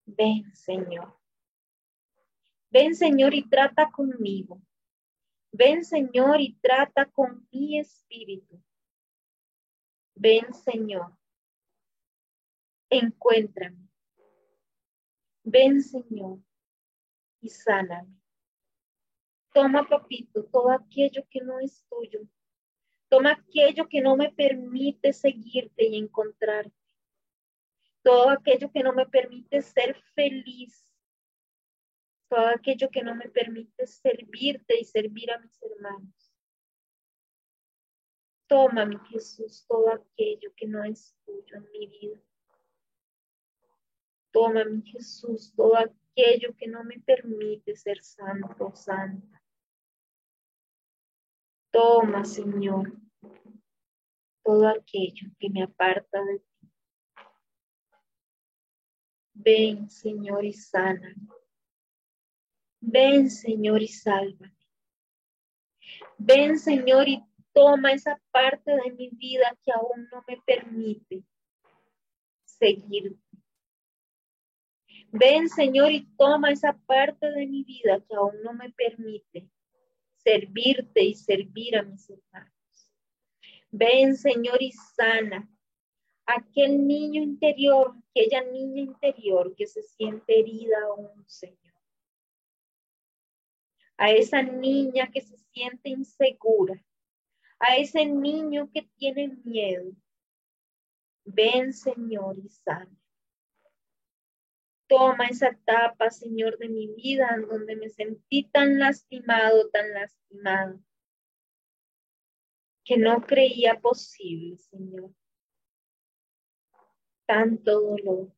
S2: Ven, Señor. Ven, Señor, y trata conmigo. Ven, Señor, y trata con mi espíritu. Ven, Señor, encuéntrame. Ven, Señor, y sáname. Toma, papito, todo aquello que no es tuyo. Toma aquello que no me permite seguirte y encontrarte. Todo aquello que no me permite ser feliz. Todo aquello que no me permite servirte y servir a mis hermanos. Toma, mi Jesús, todo aquello que no es tuyo en mi vida. Toma, mi Jesús, todo aquello que no me permite ser santo, santa. Toma, Señor, todo aquello que me aparta de ti. Ven, Señor, y sáname. Ven, Señor, y sálvame. Ven, Señor, y toma esa parte de mi vida que aún no me permite seguirte. Ven, Señor, y toma esa parte de mi vida que aún no me permite servirte y servir a mis hermanos. Ven, Señor, y sana aquel niño interior, aquella niña interior que se siente herida aún, Señor. A esa niña que se siente insegura, a ese niño que tiene miedo. Ven, Señor, y sana. Toma esa etapa, Señor, de mi vida en donde me sentí tan lastimado, que no creía posible, Señor. Tanto dolor.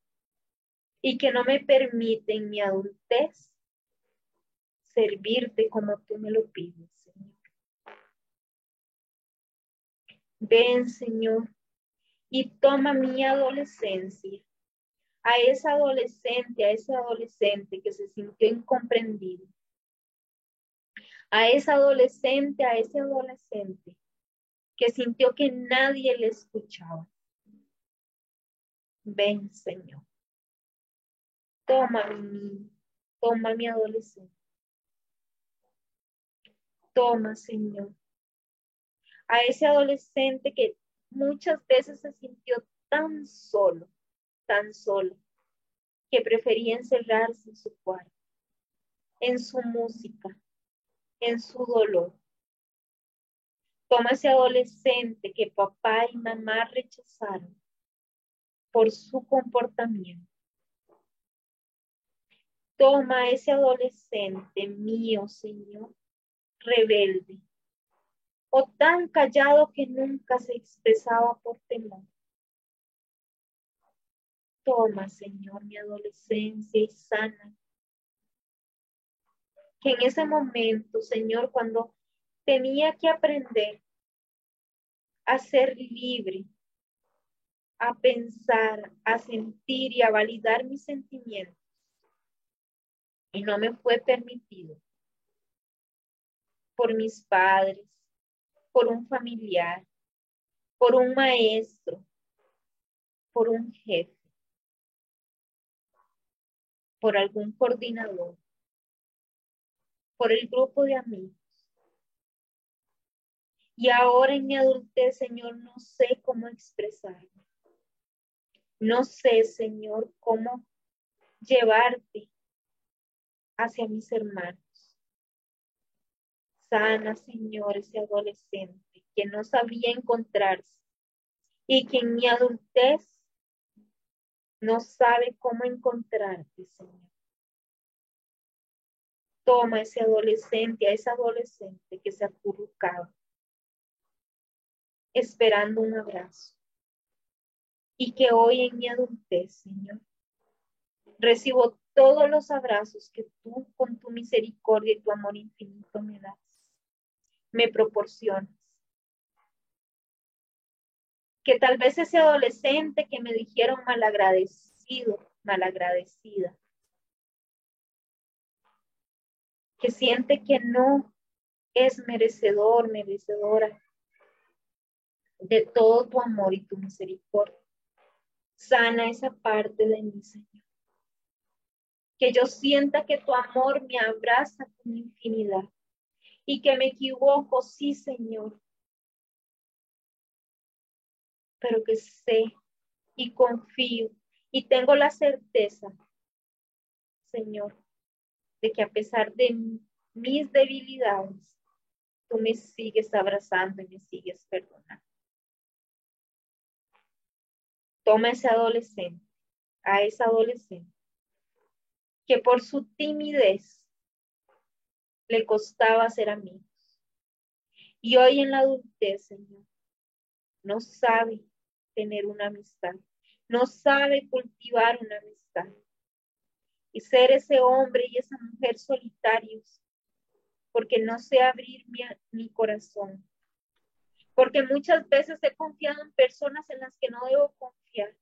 S2: Y que no me permite en mi adultez servirte como tú me lo pides, Señor. Ven, Señor, y toma mi adolescencia. A esa adolescente, a ese adolescente que se sintió incomprendido. A esa adolescente, a ese adolescente que sintió que nadie le escuchaba. Ven, Señor. Toma mi niño, toma mi adolescente. Toma, Señor. A ese adolescente que muchas veces se sintió tan solo, que prefería encerrarse en su cuarto, en su música, en su dolor. Toma ese adolescente que papá y mamá rechazaron por su comportamiento. Toma ese adolescente mío, Señor, rebelde, o tan callado que nunca se expresaba por temor. Toma, Señor, mi adolescencia y sana. Que en ese momento, Señor, cuando tenía que aprender a ser libre, a pensar, a sentir y a validar mis sentimientos, y no me fue permitido por mis padres, por un familiar, por un maestro, por un jefe, por algún coordinador, por el grupo de amigos. Y ahora en mi adultez, Señor, no sé cómo expresarme. No sé, Señor, cómo llevarte hacia mis hermanos. Sana, Señor, ese adolescente que no sabía encontrarse y que en mi adultez no sabe cómo encontrarte, Señor. Toma ese adolescente, a esa adolescente que se acurrucaba, esperando un abrazo. Y que hoy en mi adultez, Señor, recibo todos los abrazos que tú con tu misericordia y tu amor infinito me das, me proporcionas. Que tal vez ese adolescente que me dijeron malagradecido, malagradecida, que siente que no es merecedor, merecedora de todo tu amor y tu misericordia. Sana esa parte de mí, Señor. Que yo sienta que tu amor me abraza con infinidad y que me equivoco, sí, Señor, pero que sé y confío Y tengo la certeza, Señor, de que a pesar de mis debilidades, tú me sigues abrazando y me sigues perdonando. Toma a ese adolescente, a esa adolescente, que por su timidez le costaba ser amigos. Y hoy en la adultez, Señor, no sabe tener una amistad, no sabe cultivar una amistad. Y ser ese hombre y esa mujer solitarios, porque no sé abrir mi corazón. Porque muchas veces he confiado en personas en las que no debo confiar.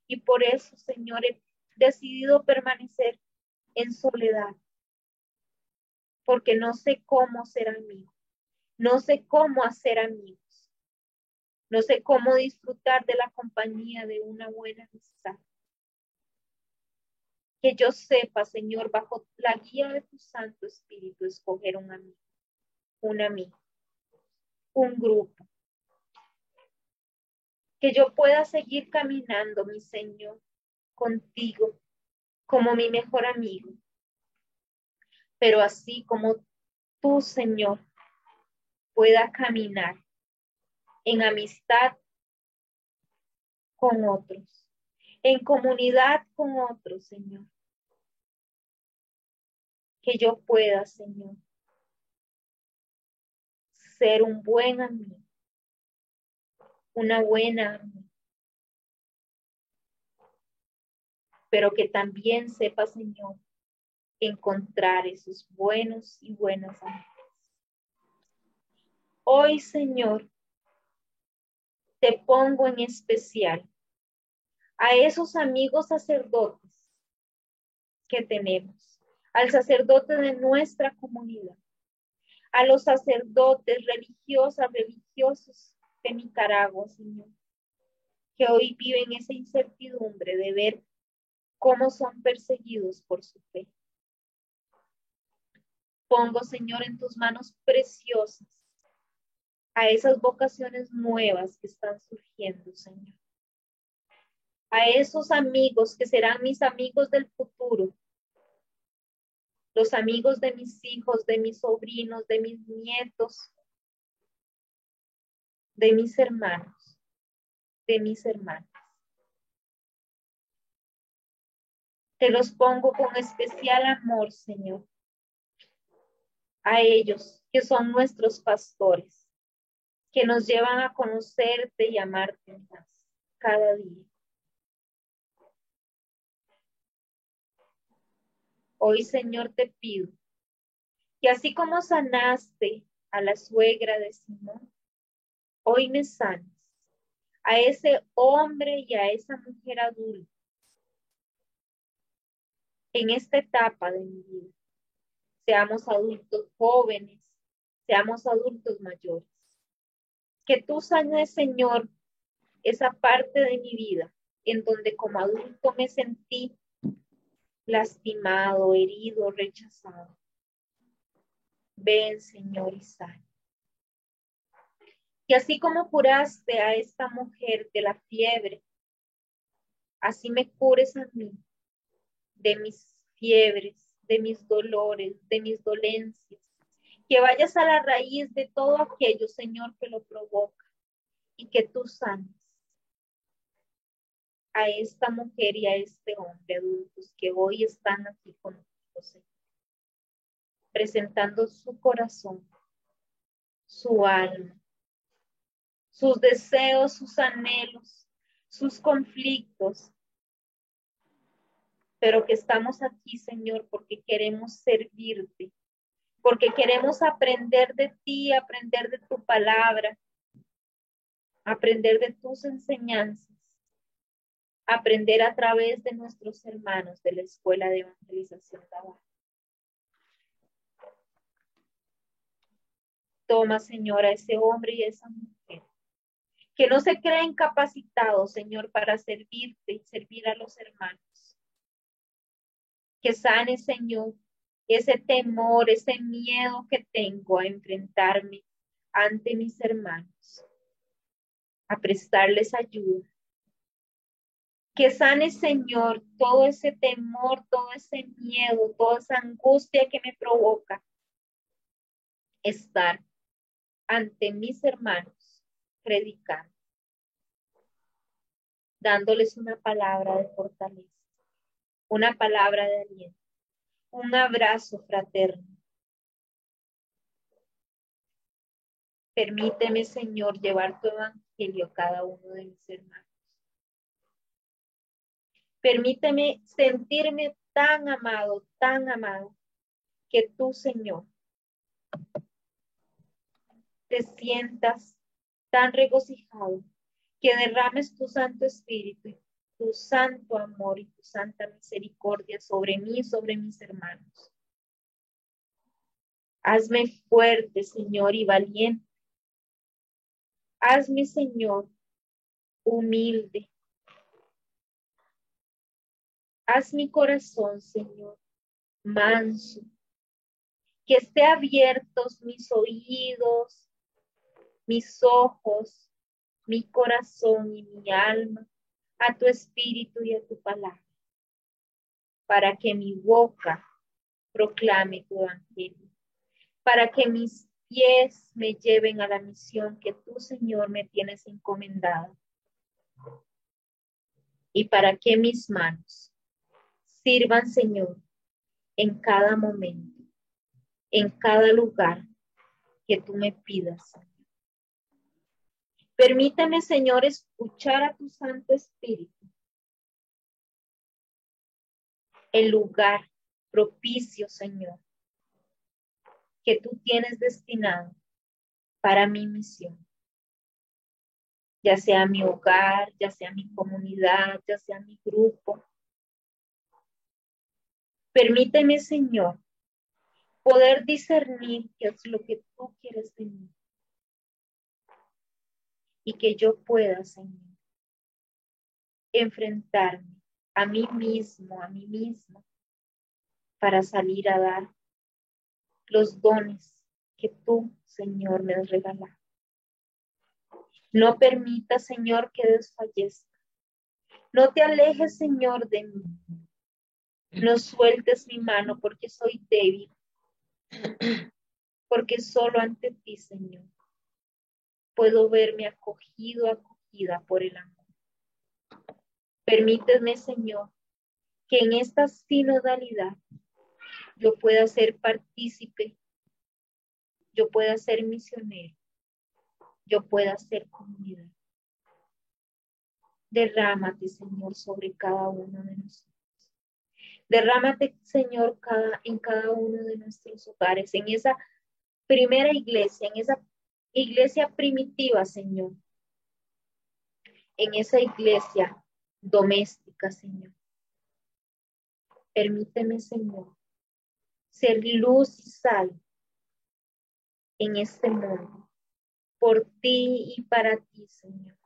S2: Y por eso, Señor, he decidido permanecer en soledad. Porque no sé cómo ser amigo. No sé cómo hacer amigos. No sé cómo disfrutar de la compañía de una buena amistad. Que yo sepa, Señor, bajo la guía de tu Santo Espíritu, escoger un amigo, un grupo. Que yo pueda seguir caminando, mi Señor, contigo como mi mejor amigo. Pero así como tú, Señor, pueda caminar en amistad con otros, en comunidad con otros, Señor. Que yo pueda, Señor, ser un buen amigo, una buena amiga, pero que también sepa, Señor, encontrar esos buenos y buenas amigos. Hoy, Señor, te pongo en especial a esos amigos sacerdotes que tenemos, al sacerdote de nuestra comunidad, a los sacerdotes religiosos de Nicaragua, Señor, que hoy viven esa incertidumbre de ver cómo son perseguidos por su fe. Pongo, Señor, en tus manos preciosas a esas vocaciones nuevas que están surgiendo, Señor. A esos amigos que serán mis amigos del futuro, los amigos de mis hijos, de mis sobrinos, de mis nietos, de mis hermanos, de mis hermanas. Te los pongo con especial amor, Señor, a ellos que son nuestros pastores, que nos llevan a conocerte y amarte más cada día. Hoy, Señor, te pido que así como sanaste a la suegra de Simón, hoy me sanes a ese hombre y a esa mujer adulta en esta etapa de mi vida. Seamos adultos jóvenes, seamos adultos mayores. Que tú sanes, Señor, esa parte de mi vida en donde como adulto me sentí lastimado, herido, rechazado. Ven, Señor, y sana. Y así como curaste a esta mujer de la fiebre, así me cures a mí de mis fiebres, de mis dolores, de mis dolencias. Que vayas a la raíz de todo aquello, Señor, que lo provoca y que tú sanes a esta mujer y a este hombre adultos que hoy están aquí contigo, Señor, presentando su corazón, su alma, sus deseos, sus anhelos, sus conflictos, pero que estamos aquí, Señor, porque queremos servirte, porque queremos aprender de ti, aprender de tu palabra, aprender de tus enseñanzas, aprender a través de nuestros hermanos de la Escuela de Evangelización Tabá. Toma, Señor, a ese hombre y a esa mujer que no se creen capacitados, Señor, para servirte y servir a los hermanos. Que sane, Señor, ese temor, ese miedo que tengo a enfrentarme ante mis hermanos, a prestarles ayuda. Que sane, Señor, todo ese temor, todo ese miedo, toda esa angustia que me provoca estar ante mis hermanos, predicando, dándoles una palabra de fortaleza, una palabra de aliento, un abrazo fraterno. Permíteme, Señor, llevar tu evangelio a cada uno de mis hermanos. Permíteme sentirme tan amado, que tú, Señor, te sientas tan regocijado, que derrames tu Santo Espíritu y tu santo amor y tu santa misericordia sobre mí y sobre mis hermanos. Hazme fuerte, Señor, y valiente. Hazme, Señor, humilde. Haz mi corazón, Señor, manso. Que esté abiertos mis oídos, mis ojos, mi corazón y mi alma a tu espíritu y a tu palabra, para que mi boca proclame tu evangelio, para que mis pies me lleven a la misión que tú, Señor, me tienes encomendada, y para que mis manos sirvan, Señor, en cada momento, en cada lugar que tú me pidas. Permíteme, Señor, escuchar a tu Santo Espíritu. El lugar propicio, Señor, que tú tienes destinado para mi misión. Ya sea mi hogar, ya sea mi comunidad, ya sea mi grupo. Permíteme, Señor, poder discernir qué es lo que tú quieres de mí. Y que yo pueda, Señor, enfrentarme a mí mismo, a mí misma, para salir a dar los dones que tú, Señor, me has regalado. No permita, Señor, que desfallezca. No te alejes, Señor, de mí. No sueltes mi mano porque soy débil. Porque solo ante ti, Señor, puedo verme acogida por el amor. Permíteme, Señor, que en esta sinodalidad yo pueda ser partícipe, yo pueda ser misionero, yo pueda ser comunidad. Derrámate, Señor, sobre cada uno de nosotros. Derrámate, Señor, en cada uno de nuestros hogares, en esa primera iglesia, en esa iglesia primitiva, Señor, en esa iglesia doméstica, Señor. Permíteme, Señor, ser luz y sal en este mundo, por ti y para ti, Señor.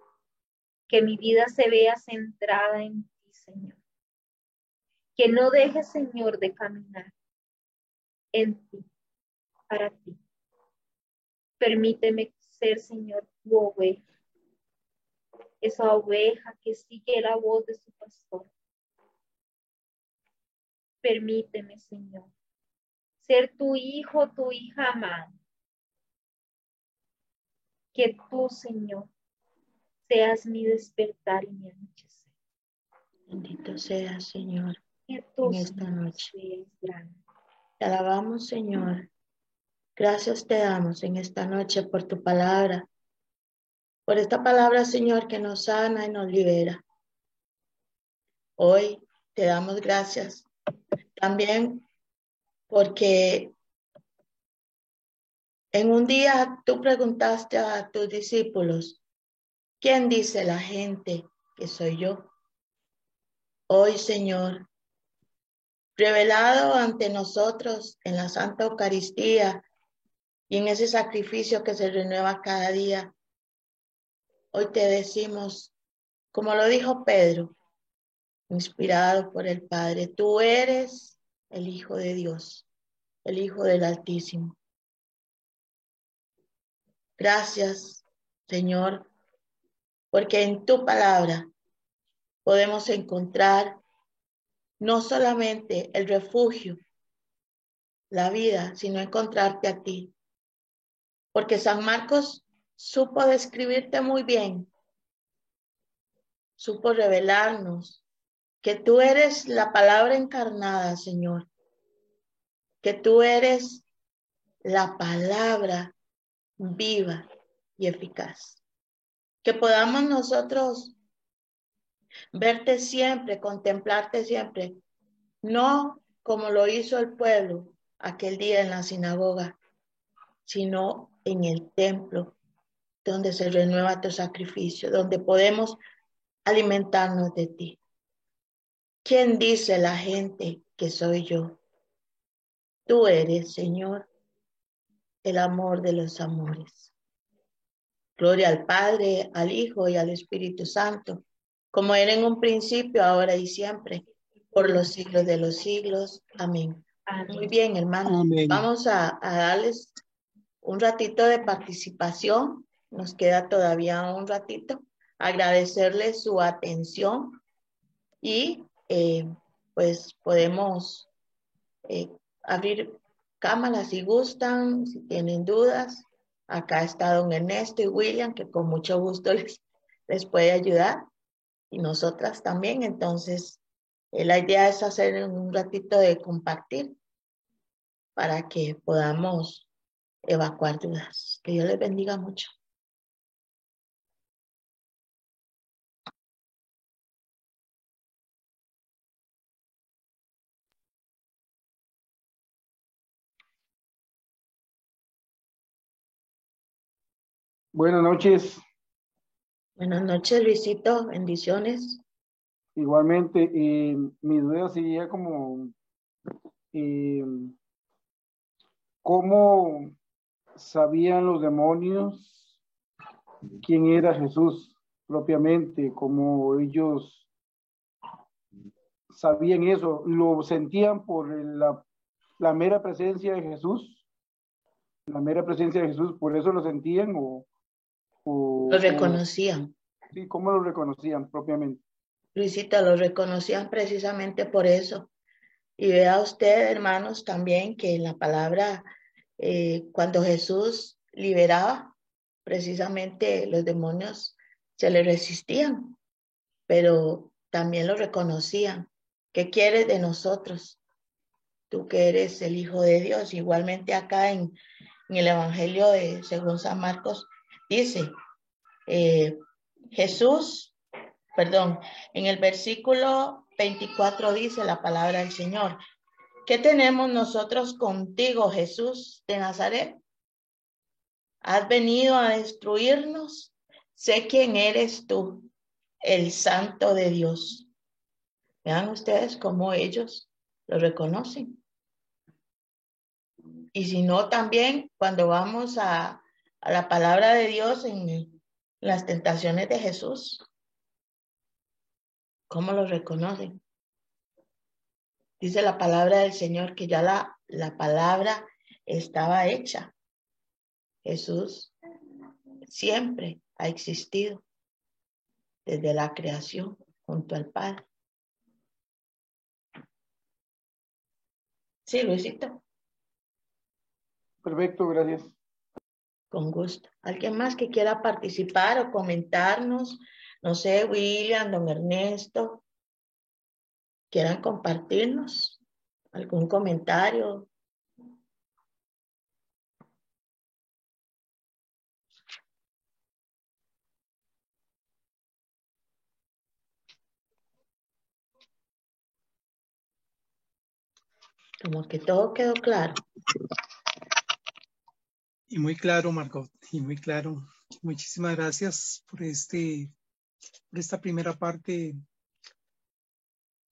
S2: Que mi vida se vea centrada en ti, Señor. Que no deje, Señor, de caminar en ti, para ti. Permíteme ser, Señor, tu oveja. Esa oveja que sigue la voz de su pastor. Permíteme, Señor, ser tu hijo, tu hija amada. Que tú, Señor, seas mi despertar y mi anochecer.
S1: Bendito seas, Señor,
S2: Que tú,
S1: en esta
S2: Señor,
S1: noche.
S2: seas grande.
S1: Te alabamos, Señor. Gracias te damos en esta noche por tu palabra. Por esta palabra, Señor, que nos sana y nos libera. Hoy te damos gracias también porque en un día tú preguntaste a tus discípulos, ¿quién dice la gente que soy yo? Hoy, Señor, revelado ante nosotros en la Santa Eucaristía y en ese sacrificio que se renueva cada día, hoy te decimos, como lo dijo Pedro, inspirado por el Padre, tú eres el Hijo de Dios, el Hijo del Altísimo. Gracias, Señor, porque en tu palabra podemos encontrar no solamente el refugio, la vida, sino encontrarte a ti. Porque San Marcos supo describirte muy bien, supo revelarnos que tú eres la palabra encarnada, Señor, que tú eres la palabra viva y eficaz. Que podamos nosotros verte siempre, contemplarte siempre, no como lo hizo el pueblo aquel día en la sinagoga, sino en el templo, donde se renueva tu sacrificio, donde podemos alimentarnos de ti. ¿Quién dice la gente que soy yo? Tú eres, Señor, el amor de los amores. Gloria al Padre, al Hijo y al Espíritu Santo, como era en un principio, ahora y siempre, por los siglos de los siglos. Amén.
S2: Amén.
S1: Muy bien, hermanos.
S3: Amén.
S1: Vamos a darles un ratito de participación. Nos queda todavía un ratito. Agradecerles su atención y pues podemos abrir cámaras si gustan, si tienen dudas. Acá está don Ernesto y William, que con mucho gusto les puede ayudar, y nosotras también. Entonces, la idea es hacer un ratito de compartir para que podamos evacuar dudas. Que Dios les bendiga mucho.
S3: Buenas noches.
S1: Buenas noches, Luisito. Bendiciones.
S3: Igualmente, mi duda sería como, eh, ¿cómo sabían los demonios quién era Jesús propiamente? ¿Cómo ellos sabían eso? ¿Lo sentían por la mera presencia de Jesús? ¿La mera presencia de Jesús, por eso lo sentían?
S1: Lo reconocían.
S3: Sí, ¿cómo lo reconocían propiamente?
S1: Luisito, lo reconocían precisamente por eso. Y vea usted, hermanos, también que en la palabra, cuando Jesús liberaba, precisamente los demonios se le resistían, pero también lo reconocían. ¿Qué quieres de nosotros? Tú que eres el Hijo de Dios. Igualmente acá en el Evangelio de según San Marcos, dice, Jesús, perdón, en el versículo 24 dice la palabra del Señor. ¿Qué tenemos nosotros contigo, Jesús de Nazaret? ¿Has venido a destruirnos? Sé quién eres tú, el Santo de Dios. Vean ustedes cómo ellos lo reconocen. Y si no, también cuando vamos a la palabra de Dios en las tentaciones de Jesús, ¿cómo lo reconocen? Dice la palabra del Señor que ya la palabra estaba hecha. Jesús siempre ha existido desde la creación junto al Padre. Sí, Luisito.
S3: Perfecto, gracias.
S1: Con gusto. ¿Alguien más que quiera participar o comentarnos? No sé, William, don Ernesto, ¿quieran compartirnos algún comentario? Como que todo quedó claro.
S4: Y muy claro, Margot, y muy claro. Muchísimas gracias por esta primera parte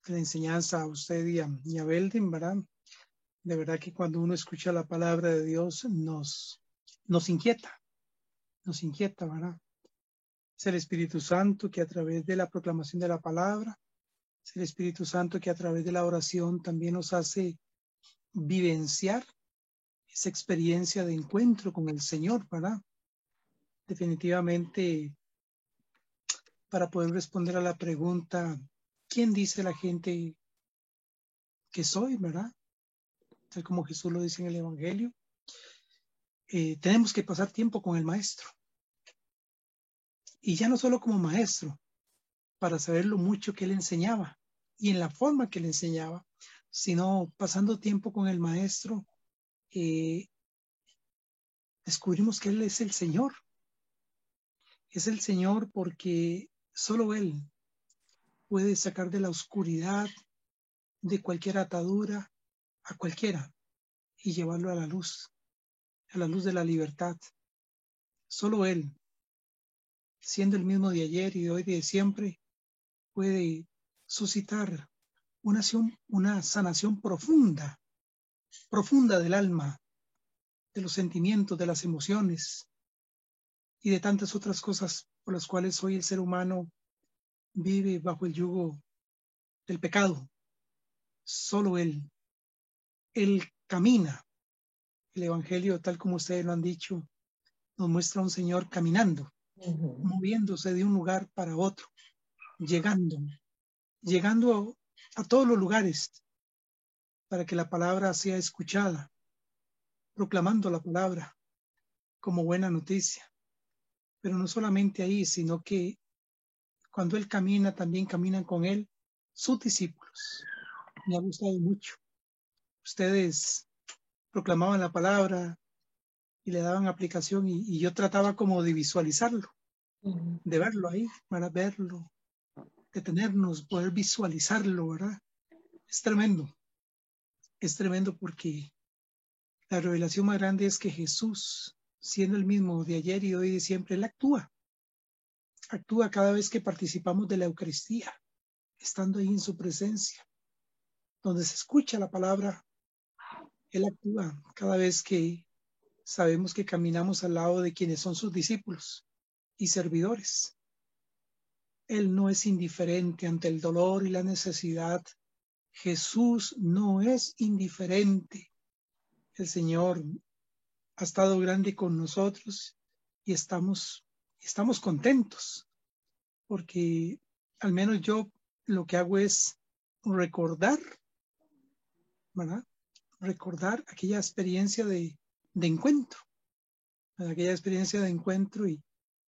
S4: de la enseñanza a usted y a Belden, ¿verdad? De verdad que cuando uno escucha la palabra de Dios nos inquieta, ¿verdad? Es el Espíritu Santo que a través de la proclamación de la palabra, es el Espíritu Santo que a través de la oración también nos hace vivenciar esa experiencia de encuentro con el Señor, ¿verdad? Definitivamente para poder responder a la pregunta, ¿quién dice la gente que soy, verdad? Tal como Jesús lo dice en el Evangelio. Tenemos que pasar tiempo con el maestro. Y ya no solo como maestro, para saber lo mucho que él enseñaba y en la forma que él enseñaba, sino pasando tiempo con el maestro, descubrimos que él es el Señor. Es el Señor porque solo él puede sacar de la oscuridad, de cualquier atadura, a cualquiera, y llevarlo a la luz de la libertad. Solo él, siendo el mismo de ayer y de hoy y de siempre, puede suscitar una sanación profunda del alma, de los sentimientos, de las emociones y de tantas otras cosas por las cuales hoy el ser humano vive bajo el yugo del pecado. Solo él camina. El Evangelio, tal como ustedes lo han dicho, nos muestra a un Señor caminando, moviéndose de un lugar para otro, llegando a todos los lugares para que la palabra sea escuchada, proclamando la palabra como buena noticia. Pero no solamente ahí, sino que cuando Él camina, también caminan con Él sus discípulos. Me ha gustado mucho. Ustedes proclamaban la palabra y le daban aplicación y yo trataba como de visualizarlo, de verlo ahí, para verlo, detenernos, poder visualizarlo, ¿verdad? Es tremendo porque la revelación más grande es que Jesús, siendo el mismo de ayer y de hoy y de siempre, Él actúa cada vez que participamos de la Eucaristía, estando ahí en su presencia, donde se escucha la palabra. Él actúa cada vez que sabemos que caminamos al lado de quienes son sus discípulos y servidores. Él no es indiferente ante el dolor y la necesidad. Jesús no es indiferente. El Señor ha estado grande con nosotros y estamos contentos porque al menos yo lo que hago es recordar, ¿verdad? Recordar aquella experiencia de encuentro, ¿verdad? Aquella experiencia de encuentro y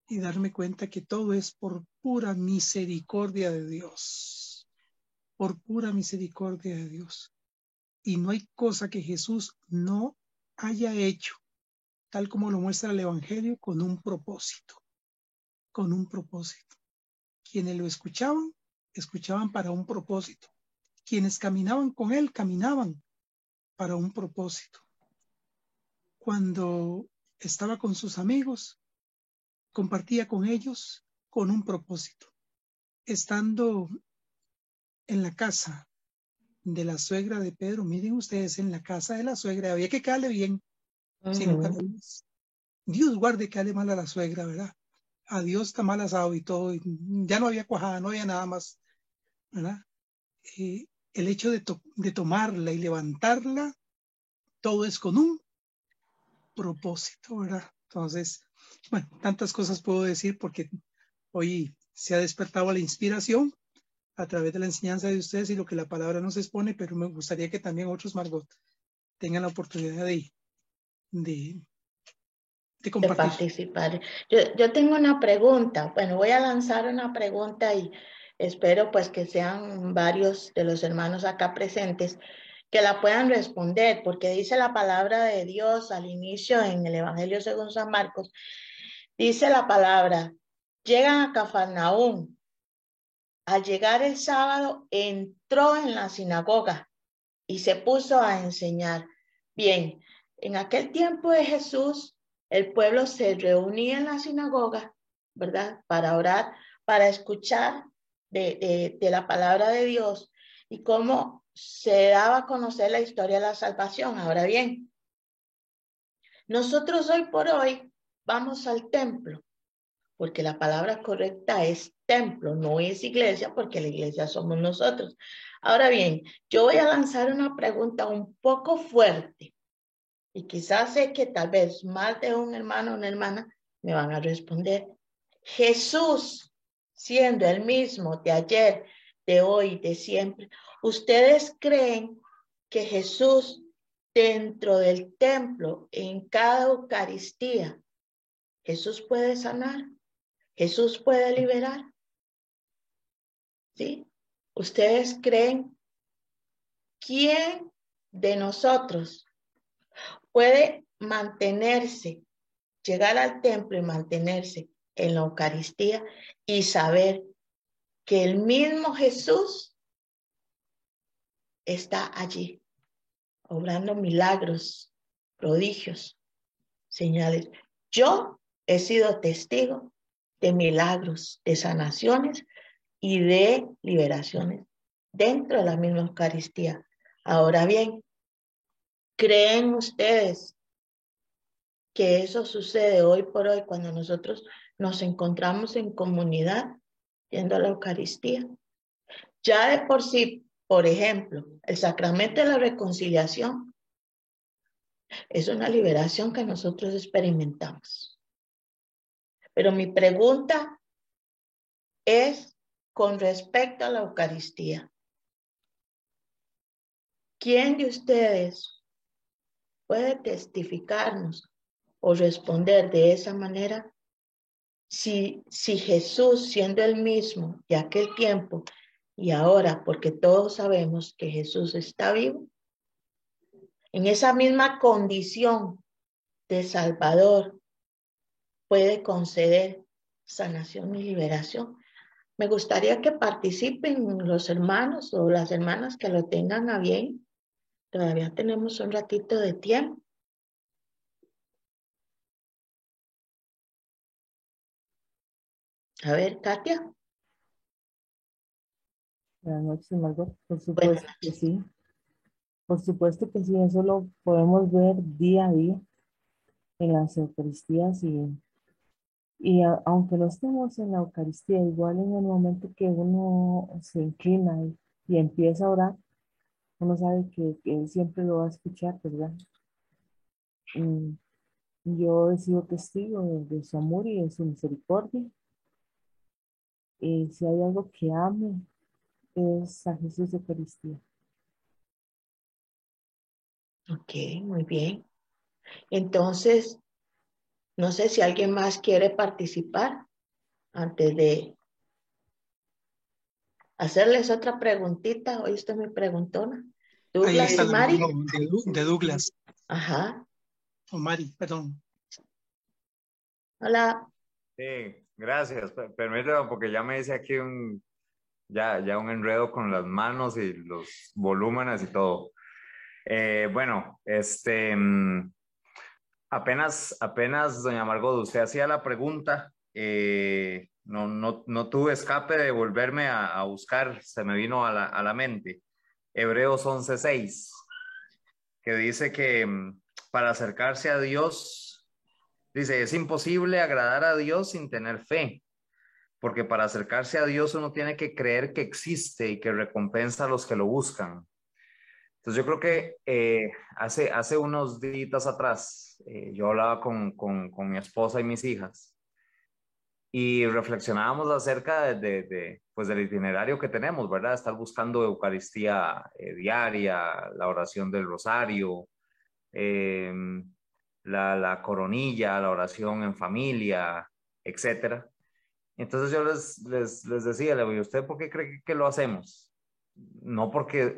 S4: darme cuenta que todo es por pura misericordia de Dios, por pura misericordia de Dios. Y no hay cosa que Jesús no haya hecho, tal como lo muestra el Evangelio, con un propósito. Quienes lo escuchaban para un propósito. Quienes caminaban con él, caminaban para un propósito. Cuando estaba con sus amigos, compartía con ellos con un propósito. Estando en la casa de la suegra de Pedro, miren ustedes, en la casa de la suegra, había que caerle bien, sino que Dios guarde que hable mal a la suegra, ¿verdad? A Dios está mal asado y todo, y ya no había cuajada, no había nada más, ¿verdad? El hecho de tomarla y levantarla, todo es con un propósito, ¿verdad? Entonces, bueno, tantas cosas puedo decir porque hoy se ha despertado la inspiración a través de la enseñanza de ustedes y lo que la palabra nos expone, pero me gustaría que también otros, Margot, tengan la oportunidad de compartir.
S1: De participar. Yo tengo una pregunta. Bueno, voy a lanzar una pregunta y espero pues que sean varios de los hermanos acá presentes que la puedan responder, porque dice la palabra de Dios al inicio en el Evangelio según San Marcos, dice la palabra, llegan a Cafarnaúm. Al llegar el sábado, entró en la sinagoga y se puso a enseñar. Bien, en aquel tiempo de Jesús, el pueblo se reunía en la sinagoga, ¿verdad? Para orar, para escuchar de la palabra de Dios y cómo se daba a conocer la historia de la salvación. Ahora bien, nosotros hoy por hoy vamos al templo, porque la palabra correcta es templo, no es iglesia, porque la iglesia somos nosotros. Ahora bien, yo voy a lanzar una pregunta un poco fuerte y quizás sé que tal vez más de un hermano o una hermana me van a responder. Jesús siendo el mismo de ayer, de hoy, de siempre, ¿ustedes creen que Jesús dentro del templo, en cada Eucaristía, Jesús puede sanar? ¿Jesús puede liberar? ¿Sí? ¿Ustedes creen quién de nosotros puede mantenerse, llegar al templo y mantenerse en la Eucaristía y saber que el mismo Jesús está allí, obrando milagros, prodigios, señales? Yo he sido testigo de milagros, de sanaciones y de liberaciones dentro de la misma Eucaristía. Ahora bien, ¿creen ustedes que eso sucede hoy por hoy cuando nosotros nos encontramos en comunidad yendo a la Eucaristía? Ya de por sí, por ejemplo, el sacramento de la reconciliación es una liberación que nosotros experimentamos. Pero mi pregunta es con respecto a la Eucaristía. ¿Quién de ustedes puede testificarnos o responder de esa manera si Jesús, siendo el mismo de aquel tiempo y ahora, porque todos sabemos que Jesús está vivo, en esa misma condición de Salvador, puede conceder sanación y liberación? Me gustaría que participen los hermanos o las hermanas que lo tengan a bien. Todavía tenemos un ratito de tiempo. A ver, Katia.
S5: Buenas noches, Margot. Por
S1: Buenas
S5: supuesto que
S1: noches.
S5: sí. Por supuesto que sí. Eso lo podemos ver día a día en las Eucaristías aunque no estemos en la Eucaristía, igual en el momento que uno se inclina y empieza a orar, uno sabe que Él siempre lo va a escuchar, ¿verdad? Mm, Yo he sido testigo de su amor y de su misericordia. Y si hay algo que ame, es a Jesús de Eucaristía.
S1: Ok, muy bien. Entonces, no sé si alguien más quiere participar antes de hacerles otra preguntita. Hoy estoy muy preguntona.
S4: Ahí
S1: Douglas
S4: está
S1: y
S4: la
S1: Mari.
S4: mano de Douglas,
S1: Ajá.
S4: o Mari, perdón.
S1: Hola.
S6: Sí, gracias. Permítame, porque ya me dice aquí ya un enredo con las manos y los volúmenes y todo. Bueno, apenas, doña Margot, usted hacía la pregunta, no tuve escape de volverme a buscar, se me vino a la mente. Hebreos 11:6, que dice que para acercarse a Dios, dice, es imposible agradar a Dios sin tener fe, porque para acercarse a Dios uno tiene que creer que existe y que recompensa a los que lo buscan. Entonces yo creo que hace unos días atrás yo hablaba con mi esposa y mis hijas y reflexionábamos acerca pues del itinerario que tenemos, ¿verdad? Estar buscando Eucaristía diaria, la oración del rosario, eh, la coronilla, la oración en familia, etcétera. Entonces yo les decía, le digo, ¿usted por qué cree que lo hacemos? No porque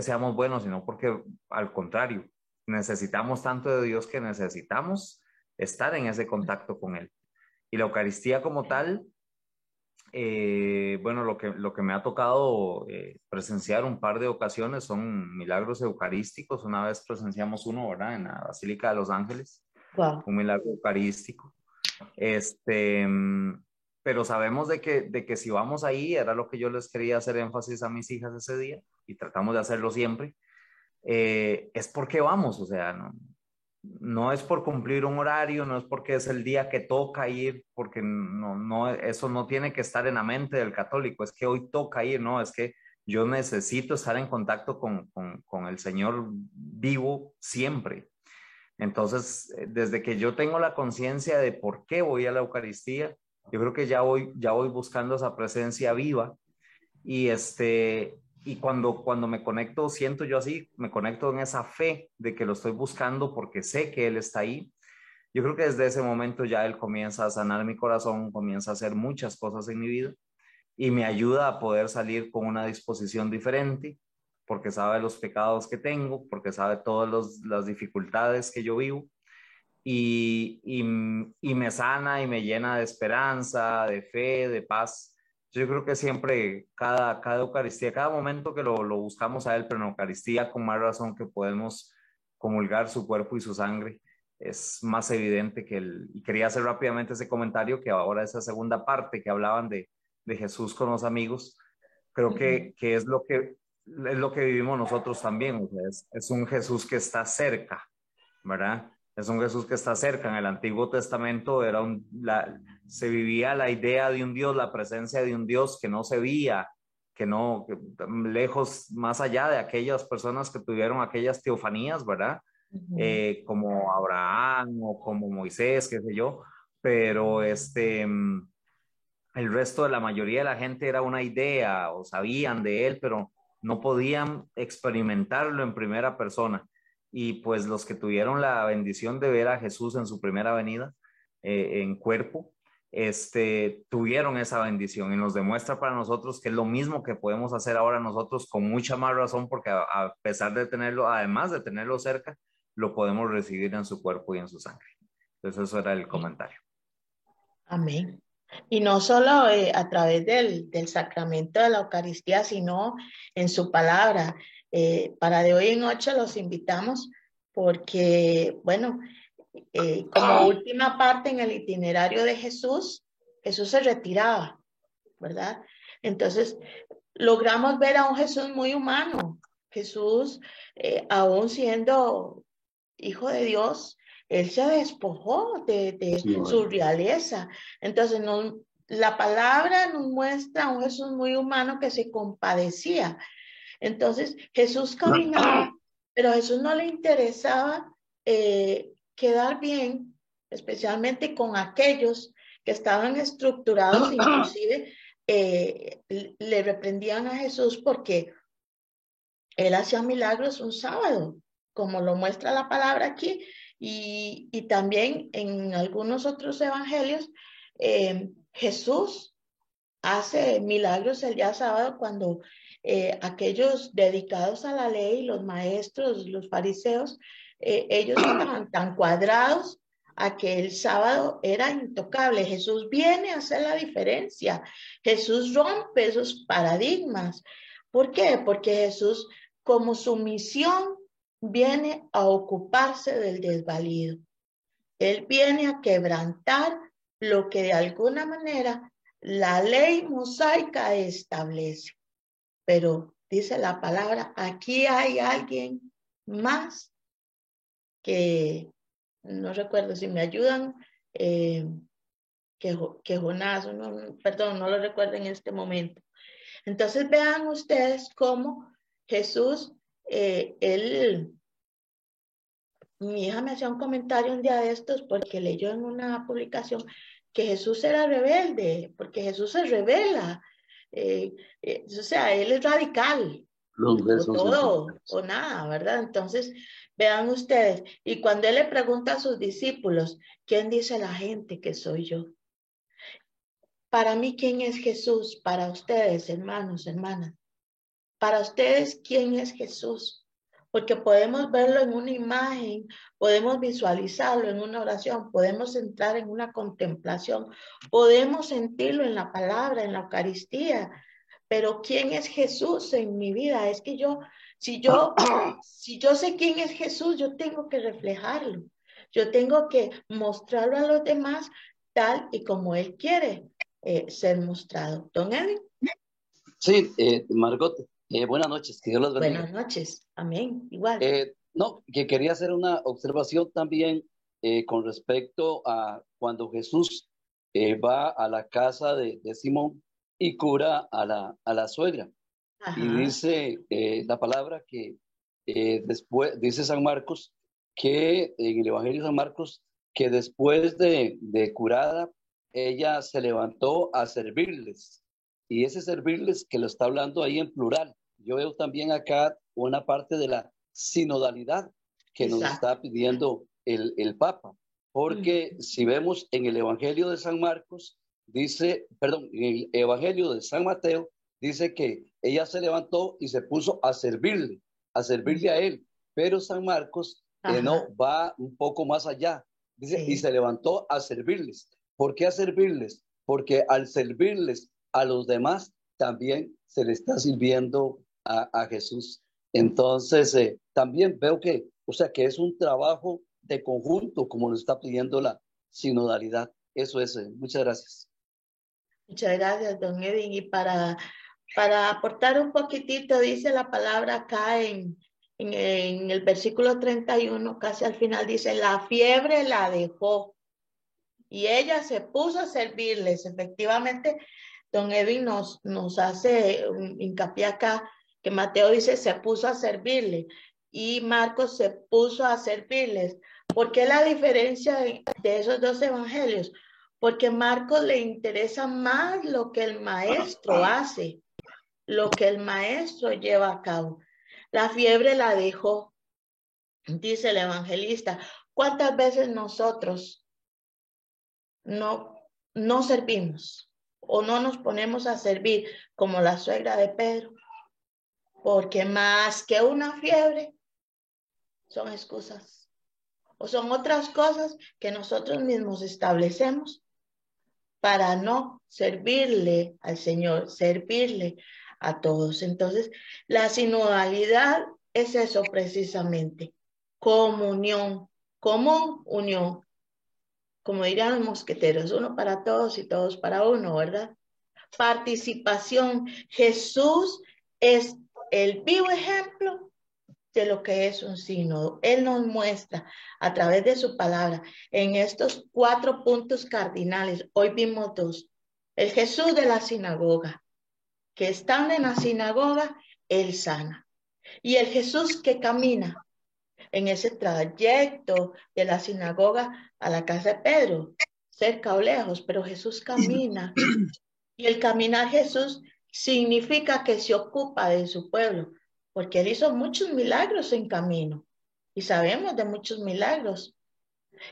S6: seamos buenos, sino porque al contrario, necesitamos tanto de Dios que necesitamos estar en ese contacto con Él. Y la Eucaristía como tal, bueno, lo que me ha tocado presenciar un par de ocasiones son milagros eucarísticos. Una vez presenciamos uno, ¿verdad? En la Basílica de los Ángeles,
S1: Wow.
S6: un milagro eucarístico. Pero sabemos de que si vamos ahí, era lo que yo les quería hacer énfasis a mis hijas ese día, y tratamos de hacerlo siempre, es porque vamos, o sea, no es por cumplir un horario, no es porque es el día que toca ir, porque eso no tiene que estar en la mente del católico, es que hoy toca ir, no, es que yo necesito estar en contacto con el Señor vivo siempre. Entonces, desde que yo tengo la conciencia de por qué voy a la Eucaristía, Yo creo que ya voy buscando esa presencia viva y y cuando me conecto, siento yo así, me conecto en esa fe de que lo estoy buscando porque sé que Él está ahí. Yo creo que desde ese momento ya Él comienza a sanar mi corazón, comienza a hacer muchas cosas en mi vida y me ayuda a poder salir con una disposición diferente, porque sabe los pecados que tengo, porque sabe todas las dificultades que yo vivo y me sana y me llena de esperanza, de fe, de paz. Yo creo que siempre, cada Eucaristía, cada momento que lo buscamos a Él, pero en Eucaristía con más razón que podemos comulgar su cuerpo y su sangre, es más evidente que y quería hacer rápidamente ese comentario que ahora esa segunda parte que hablaban de Jesús con los amigos, creo que es lo que vivimos nosotros también, o sea, es un Jesús que está cerca, ¿verdad? Es un Jesús que está cerca. En el Antiguo Testamento se vivía la idea de un Dios, la presencia de un Dios que no se veía, que lejos, más allá de aquellas personas que tuvieron aquellas teofanías, ¿verdad? Como Abraham o como Moisés, qué sé yo, pero el resto de la mayoría de la gente era una idea o sabían de él, pero no podían experimentarlo en primera persona. Y pues los que tuvieron la bendición de ver a Jesús en su primera venida en cuerpo, tuvieron esa bendición y nos demuestra para nosotros que es lo mismo que podemos hacer ahora nosotros con mucha más razón, porque a pesar de tenerlo, además de tenerlo cerca, lo podemos recibir en su cuerpo y en su sangre. Entonces eso era el comentario.
S1: Amén. Y no solo a través del sacramento de la Eucaristía, sino en su palabra. Para de hoy en 8 los invitamos porque, bueno, como última parte en el itinerario de Jesús, Jesús se retiraba, ¿verdad? Entonces, logramos ver a un Jesús muy humano. Jesús, aún siendo hijo de Dios, él se despojó de su realeza. Entonces, la palabra nos muestra a un Jesús muy humano que se compadecía. Entonces, Jesús caminaba, pero a Jesús no le interesaba quedar bien, especialmente con aquellos que estaban estructurados, inclusive le reprendían a Jesús porque él hacía milagros un sábado, como lo muestra la palabra aquí, y también en algunos otros evangelios, Jesús hace milagros el día sábado cuando aquellos dedicados a la ley, los maestros, los fariseos, ellos estaban tan cuadrados a que el sábado era intocable. Jesús viene a hacer la diferencia. Jesús rompe esos paradigmas. ¿Por qué? Porque Jesús, como su misión, viene a ocuparse del desvalido. Él viene a quebrantar lo que de alguna manera la ley mosaica establece. Pero dice la palabra, aquí hay alguien más que, no recuerdo si me ayudan, que Jonás, perdón, no lo recuerdo en este momento. Entonces vean ustedes cómo Jesús, mi hija me hacía un comentario un día de estos porque leyó en una publicación que Jesús era rebelde, porque Jesús se revela. O sea, él es radical. O todo o nada, ¿verdad? Entonces, vean ustedes, y cuando él le pregunta a sus discípulos, ¿quién dice la gente que soy yo? Para mí, ¿quién es Jesús? Para ustedes, hermanos, hermanas. Para ustedes, ¿quién es Jesús? Porque podemos verlo en una imagen, podemos visualizarlo en una oración, podemos entrar en una contemplación, podemos sentirlo en la palabra, en la Eucaristía. Pero ¿quién es Jesús en mi vida? Es que si yo sé quién es Jesús, yo tengo que reflejarlo. Yo tengo que mostrarlo a los demás tal y como Él quiere ser mostrado. ¿Don Edwin?
S7: Sí, Margot, buenas noches, que Dios los bendiga.
S1: Buenas noches, amén, igual.
S7: No, que quería hacer una observación también con respecto a cuando Jesús va a la casa de Simón y cura a la suegra. Ajá. Y dice la palabra que después, dice San Marcos, que en el Evangelio de San Marcos, que después de curada, ella se levantó a servirles. Y ese servirles que lo está hablando ahí en plural. Yo veo también acá una parte de la sinodalidad que nos está pidiendo el Papa. Porque si vemos en el Evangelio de San Marcos, dice, perdón, en el Evangelio de San Mateo, dice que ella se levantó y se puso a servirle a él. Pero San Marcos no, va un poco más allá. Dice, y se levantó a servirles. ¿Por qué a servirles? Porque al servirles a los demás, también se le está sirviendo a Jesús. Entonces, también veo que, o sea, que es un trabajo de conjunto, como nos está pidiendo la sinodalidad. Eso es. Muchas gracias.
S1: Muchas gracias, don Edwin. Y para aportar un poquitito, dice la palabra acá en el versículo 31, casi al final, dice, la fiebre la dejó y ella se puso a servirles. Efectivamente, don Edwin nos hace un hincapié acá, que Mateo dice, se puso a servirle, y Marcos se puso a servirles. ¿Por qué la diferencia de esos dos evangelios? Porque Marcos le interesa más lo que el maestro hace, lo que el maestro lleva a cabo. La fiebre la dejó, dice el evangelista. ¿Cuántas veces nosotros no servimos o no nos ponemos a servir como la suegra de Pedro? Porque más que una fiebre son excusas o son otras cosas que nosotros mismos establecemos para no servirle al Señor, servirle a todos. Entonces, la sinodalidad es eso precisamente, comunión, común unión, como dirían los mosqueteros, uno para todos y todos para uno, ¿verdad? Participación. Jesús es el vivo ejemplo de lo que es un sínodo. Él nos muestra a través de su palabra en estos 4 puntos cardinales. Hoy vimos 2. El Jesús de la sinagoga, que estando en la sinagoga, él sana. Y el Jesús que camina en ese trayecto de la sinagoga a la casa de Pedro, cerca o lejos, pero Jesús camina. Y el caminar Jesús significa que se ocupa de su pueblo, porque él hizo muchos milagros en camino y sabemos de muchos milagros.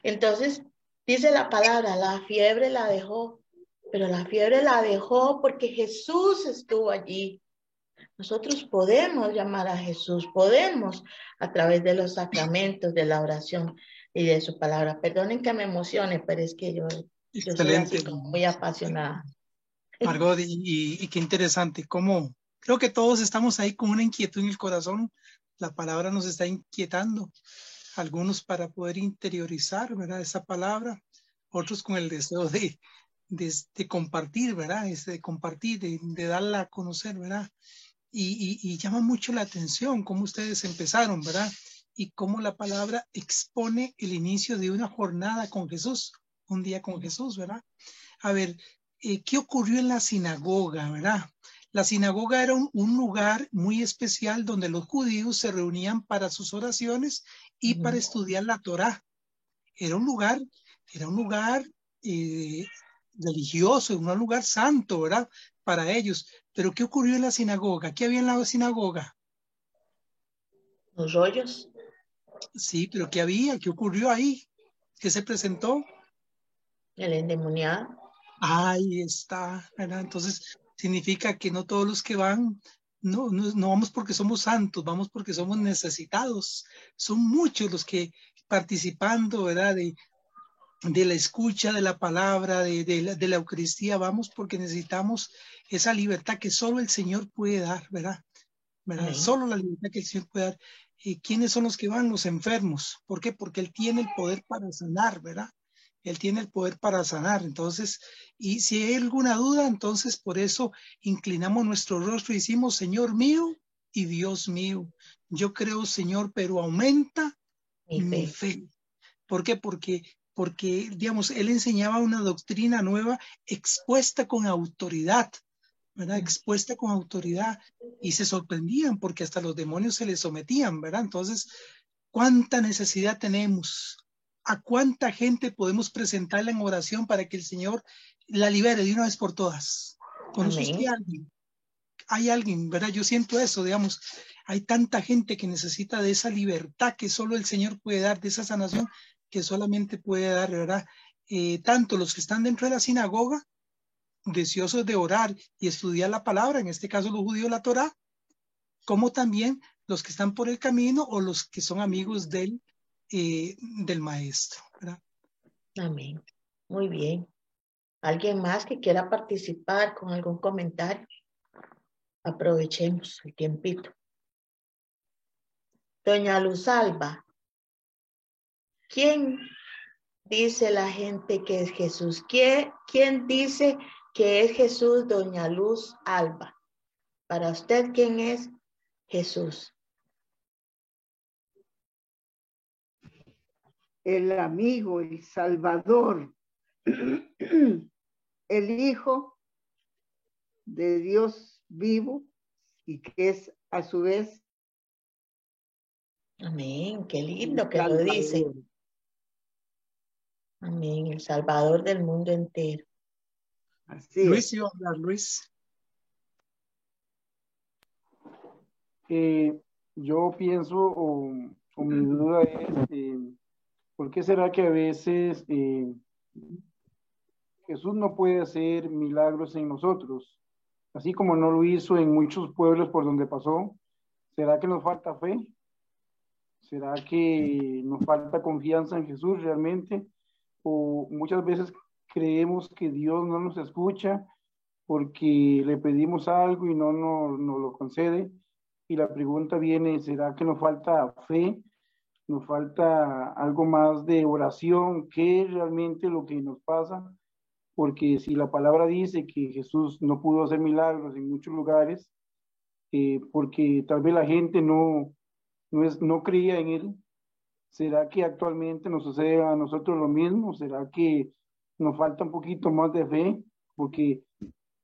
S1: Entonces, dice la palabra, la fiebre la dejó, pero la fiebre la dejó porque Jesús estuvo allí. Nosotros podemos llamar a Jesús, podemos a través de los sacramentos, de la oración y de su palabra. Perdonen que me emocione, pero es que yo soy así como muy apasionada.
S4: Margot, y qué interesante, cómo creo que todos estamos ahí con una inquietud en el corazón. La palabra nos está inquietando, algunos para poder interiorizar, ¿verdad? Esa palabra, otros con el deseo de compartir, ¿verdad? De compartir, de darla a conocer, ¿verdad? Y llama mucho la atención cómo ustedes empezaron, ¿verdad? Y cómo la palabra expone el inicio de una jornada con Jesús, un día con Jesús, ¿verdad? A ver, ¿qué ocurrió en la sinagoga, verdad? La sinagoga era un lugar muy especial donde los judíos se reunían para sus oraciones y para estudiar la Torá. Era un lugar religioso, un lugar santo, ¿verdad? Para ellos. Pero ¿qué ocurrió en la sinagoga? ¿Qué había en la sinagoga?
S1: Los rollos.
S4: Sí, pero ¿qué había? ¿Qué ocurrió ahí? ¿Qué se presentó?
S1: El endemoniado.
S4: Ahí está, ¿verdad? Entonces significa que no todos los que van, no vamos porque somos santos, vamos porque somos necesitados. Son muchos los que participando, ¿verdad? De la escucha de la palabra, de la Eucaristía, vamos porque necesitamos esa libertad que solo el Señor puede dar, ¿verdad? Solo la libertad que el Señor puede dar. ¿Quiénes son los que van? Los enfermos. ¿Por qué? Porque Él tiene el poder para sanar, ¿verdad? Él tiene el poder para sanar. Entonces, y si hay alguna duda, entonces por eso inclinamos nuestro rostro y decimos, Señor mío y Dios mío, yo creo, Señor, pero aumenta mi fe. ¿Por qué? Porque, digamos, Él enseñaba una doctrina nueva expuesta con autoridad, ¿verdad? Expuesta con autoridad, y se sorprendían porque hasta los demonios se les sometían, ¿verdad? Entonces, ¿cuánta necesidad tenemos ¿A cuánta gente podemos presentarla en oración para que el Señor la libere de una vez por todas? ¿Conoce usted a alguien? Hay alguien, ¿verdad? Yo siento eso, digamos, hay tanta gente que necesita de esa libertad que solo el Señor puede dar, de esa sanación que solamente puede dar, ¿verdad? Tanto los que están dentro de la sinagoga, deseosos de orar y estudiar la palabra, en este caso los judíos la Torá, como también los que están por el camino o los que son amigos del maestro, ¿verdad?
S1: Amén. Muy bien. ¿Alguien más que quiera participar con algún comentario? Aprovechemos el tiempito. Doña Luz Alba, ¿quién dice la gente que es Jesús? ¿Quién dice que es Jesús, doña Luz Alba? Para usted, ¿quién es Jesús?
S8: El amigo, el Salvador, el Hijo de Dios vivo y que es a su vez.
S1: Amén, qué lindo que lo dice. Amén, el Salvador del mundo entero.
S8: Así
S4: Luis,
S8: es.
S4: iba a hablar, Luis.
S3: Yo pienso, o mi duda es, ¿por qué será que a veces Jesús no puede hacer milagros en nosotros? Así como no lo hizo en muchos pueblos por donde pasó. ¿Será que nos falta fe? ¿Será que nos falta confianza en Jesús realmente? O muchas veces creemos que Dios no nos escucha porque le pedimos algo y no nos lo concede. Y la pregunta viene, ¿será que nos falta fe? ¿Nos falta algo más de oración? ¿Qué es realmente lo que nos pasa? Porque si la palabra dice que Jesús no pudo hacer milagros en muchos lugares, porque tal vez la gente no creía en él, ¿será que actualmente nos sucede a nosotros lo mismo? ¿Será que nos falta un poquito más de fe? Porque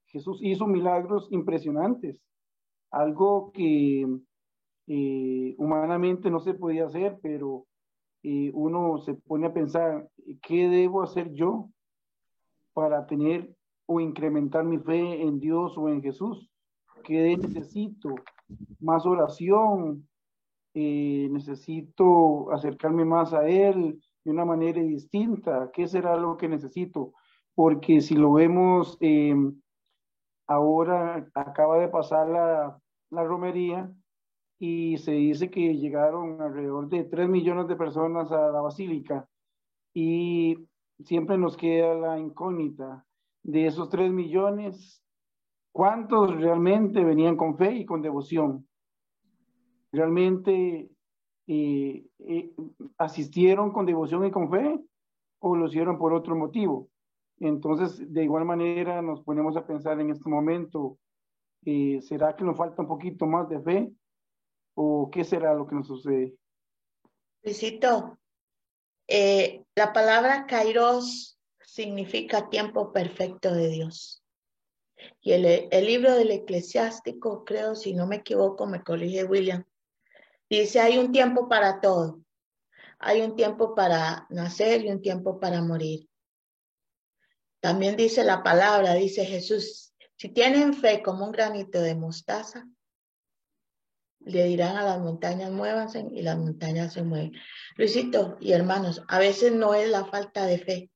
S3: Jesús hizo milagros impresionantes, algo que humanamente no se podía hacer, pero uno se pone a pensar, ¿qué debo hacer yo para tener o incrementar mi fe en Dios o en Jesús? ¿Qué necesito? Más oración, necesito acercarme más a Él de una manera distinta. ¿Qué será lo que necesito? Porque si lo vemos, ahora acaba de pasar la romería y se dice que llegaron alrededor de 3 millones de personas a la basílica y siempre nos queda la incógnita de esos 3 millones, ¿cuántos realmente venían con fe y con devoción? ¿Realmente asistieron con devoción y con fe o lo hicieron por otro motivo? Entonces, de igual manera, nos ponemos a pensar en este momento, ¿será que nos falta un poquito más de fe o qué será lo que nos sucede?
S1: Luisito, la palabra kairos significa tiempo perfecto de Dios. Y el libro del Eclesiástico, creo, si no me equivoco, me corrige William, dice, hay un tiempo para todo. Hay un tiempo para nacer y un tiempo para morir. También dice la palabra, dice Jesús, si tienen fe como un granito de mostaza, le dirán a las montañas muévanse y las montañas se mueven. Luisito y hermanos, a veces no es la falta de fe,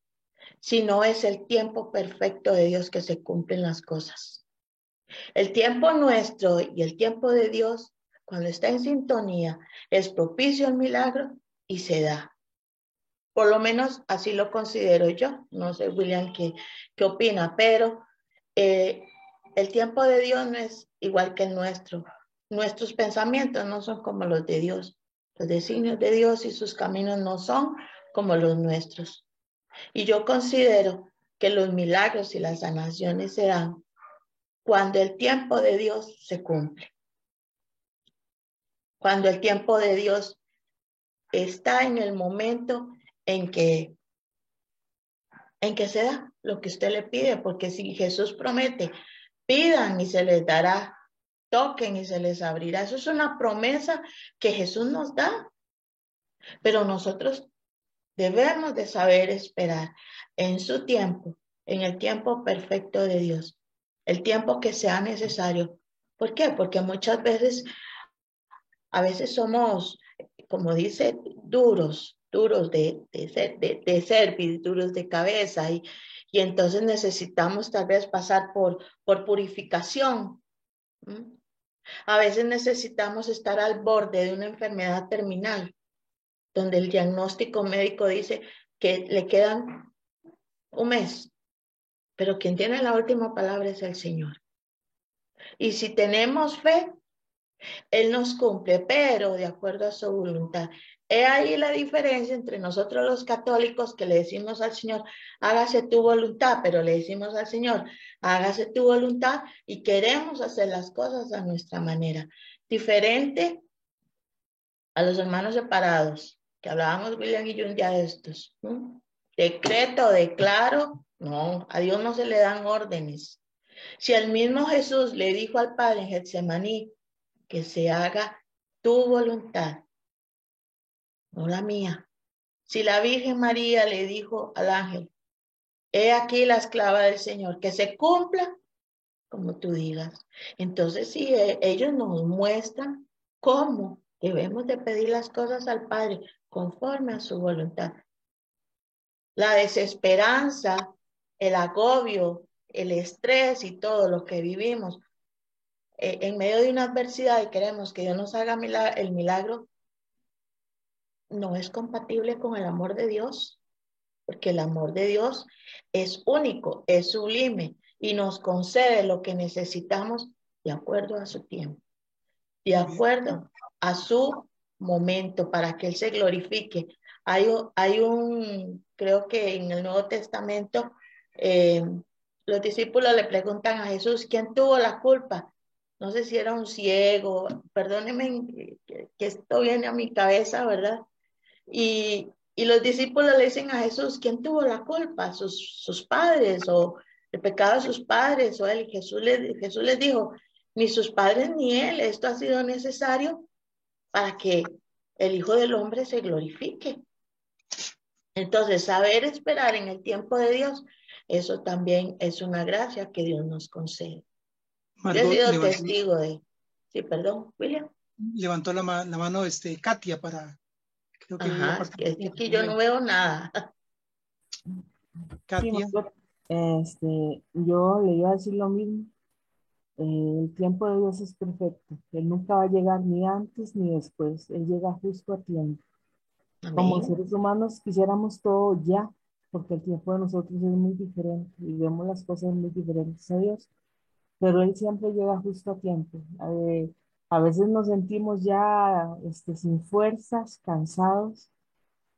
S1: sino es el tiempo perfecto de Dios que se cumplen las cosas. El tiempo nuestro y el tiempo de Dios, cuando está en sintonía, es propicio al milagro y se da. Por lo menos así lo considero yo. No sé, William, qué opina, pero el tiempo de Dios no es igual que el nuestro. Nuestros pensamientos no son como los de Dios. Los designios de Dios y sus caminos no son como los nuestros. Y yo considero que los milagros y las sanaciones se dan cuando el tiempo de Dios se cumple. Cuando el tiempo de Dios está en el momento en que se da lo que usted le pide, porque si Jesús promete, pidan y se les dará, toquen y se les abrirá. Eso es una promesa que Jesús nos da, pero nosotros Debemos de saber esperar en su tiempo, en el tiempo perfecto de Dios, el tiempo que sea necesario. ¿Por qué? Porque muchas veces, a veces somos, como dice, duros de cerviz, duros de cabeza, y entonces necesitamos tal vez pasar por purificación. ¿Mm? A veces necesitamos estar al borde de una enfermedad terminal, donde el diagnóstico médico dice que le quedan un mes, pero quien tiene la última palabra es el Señor. Y si tenemos fe, Él nos cumple, pero de acuerdo a su voluntad. He ahí la diferencia entre nosotros los católicos, que le decimos al Señor, hágase tu voluntad, pero le decimos al Señor, hágase tu voluntad, y queremos hacer las cosas a nuestra manera. Diferente a los hermanos separados, que hablábamos William y yo un día de estos. Decreto, declaro, no, a Dios no se le dan órdenes. Si el mismo Jesús le dijo al Padre en Getsemaní, que se haga tu voluntad, no la mía. Si la Virgen María le dijo al ángel, he aquí la esclava del Señor, que se cumpla como tú digas. Entonces, sí, ellos nos muestran cómo debemos de pedir las cosas al Padre conforme a su voluntad. La desesperanza, el agobio, el estrés y todo lo que vivimos en medio de una adversidad y queremos que Dios nos haga el milagro, no es compatible con el amor de Dios, porque el amor de Dios es único, es sublime y nos concede lo que necesitamos de acuerdo a su tiempo, de acuerdo a su momento, para que Él se glorifique. Creo que en el Nuevo Testamento, los discípulos le preguntan a Jesús, ¿quién tuvo la culpa? No sé si era un ciego, perdónenme que esto viene a mi cabeza, ¿verdad? Y los discípulos le dicen a Jesús, ¿quién tuvo la culpa? ¿Sus padres o el pecado de sus padres o él? Jesús les dijo, ni sus padres ni él, esto ha sido necesario para que el Hijo del Hombre se glorifique. Entonces, saber esperar en el tiempo de Dios, eso también es una gracia que Dios nos concede. Yo he sido testigo de... Sí, perdón, William.
S4: Levantó la mano Katia para... Creo que
S1: ajá, es que aquí yo no veo nada.
S4: Katia.
S5: Sí, yo le iba a decir lo mismo. El tiempo de Dios es perfecto. Él nunca va a llegar ni antes ni después. Él llega justo a tiempo.
S1: Amén.
S5: Como seres humanos quisiéramos todo ya, porque el tiempo de nosotros es muy diferente y vemos las cosas muy diferentes a Dios. Pero Él siempre llega justo a tiempo. A veces nos sentimos ya sin fuerzas, cansados,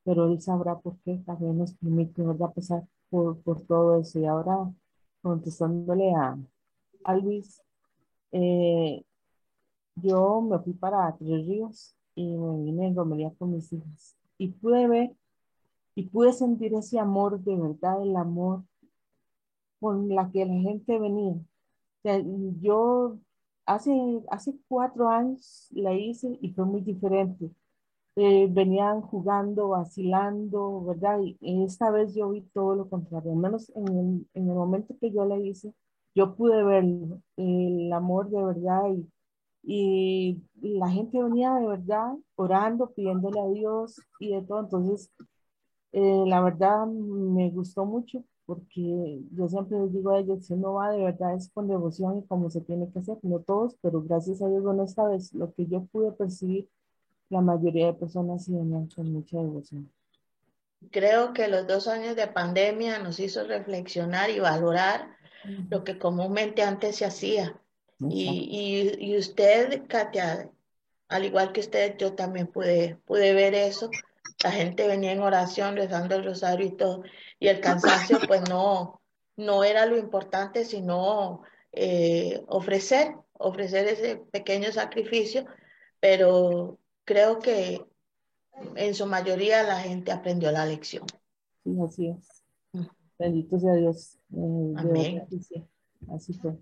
S5: pero Él sabrá por qué. También nos permite, ¿verdad?, pasar por todo eso. Y ahora, contestándole a Luis, yo me fui para Tres Ríos y me vine en romería con mis hijas. Y pude ver y pude sentir ese amor de verdad, el amor con la que la gente venía. O sea, yo hace 4 años la hice y fue muy diferente. Venían jugando, vacilando, ¿verdad? Y esta vez yo vi todo lo contrario, al menos en el momento que yo la hice, yo pude ver el amor de verdad y la gente venía de verdad orando, pidiéndole a Dios y de todo. Entonces, la verdad me gustó mucho porque yo siempre les digo a ellos, si uno va de verdad es con devoción y como se tiene que hacer, no todos, pero gracias a Dios, bueno, esta vez lo que yo pude percibir, la mayoría de personas sí venían con mucha devoción.
S1: Creo que los 2 años de pandemia nos hizo reflexionar y valorar lo que comúnmente antes se hacía. Y usted, Katia, al igual que usted, yo también pude ver eso. La gente venía en oración, rezando el rosario y todo. Y el cansancio, pues no era lo importante, sino ofrecer ese pequeño sacrificio. Pero creo que en su mayoría la gente aprendió la lección.
S5: Sí, así es. Bendito sea Dios. De
S1: Amén.
S5: verdad que sí. Así fue.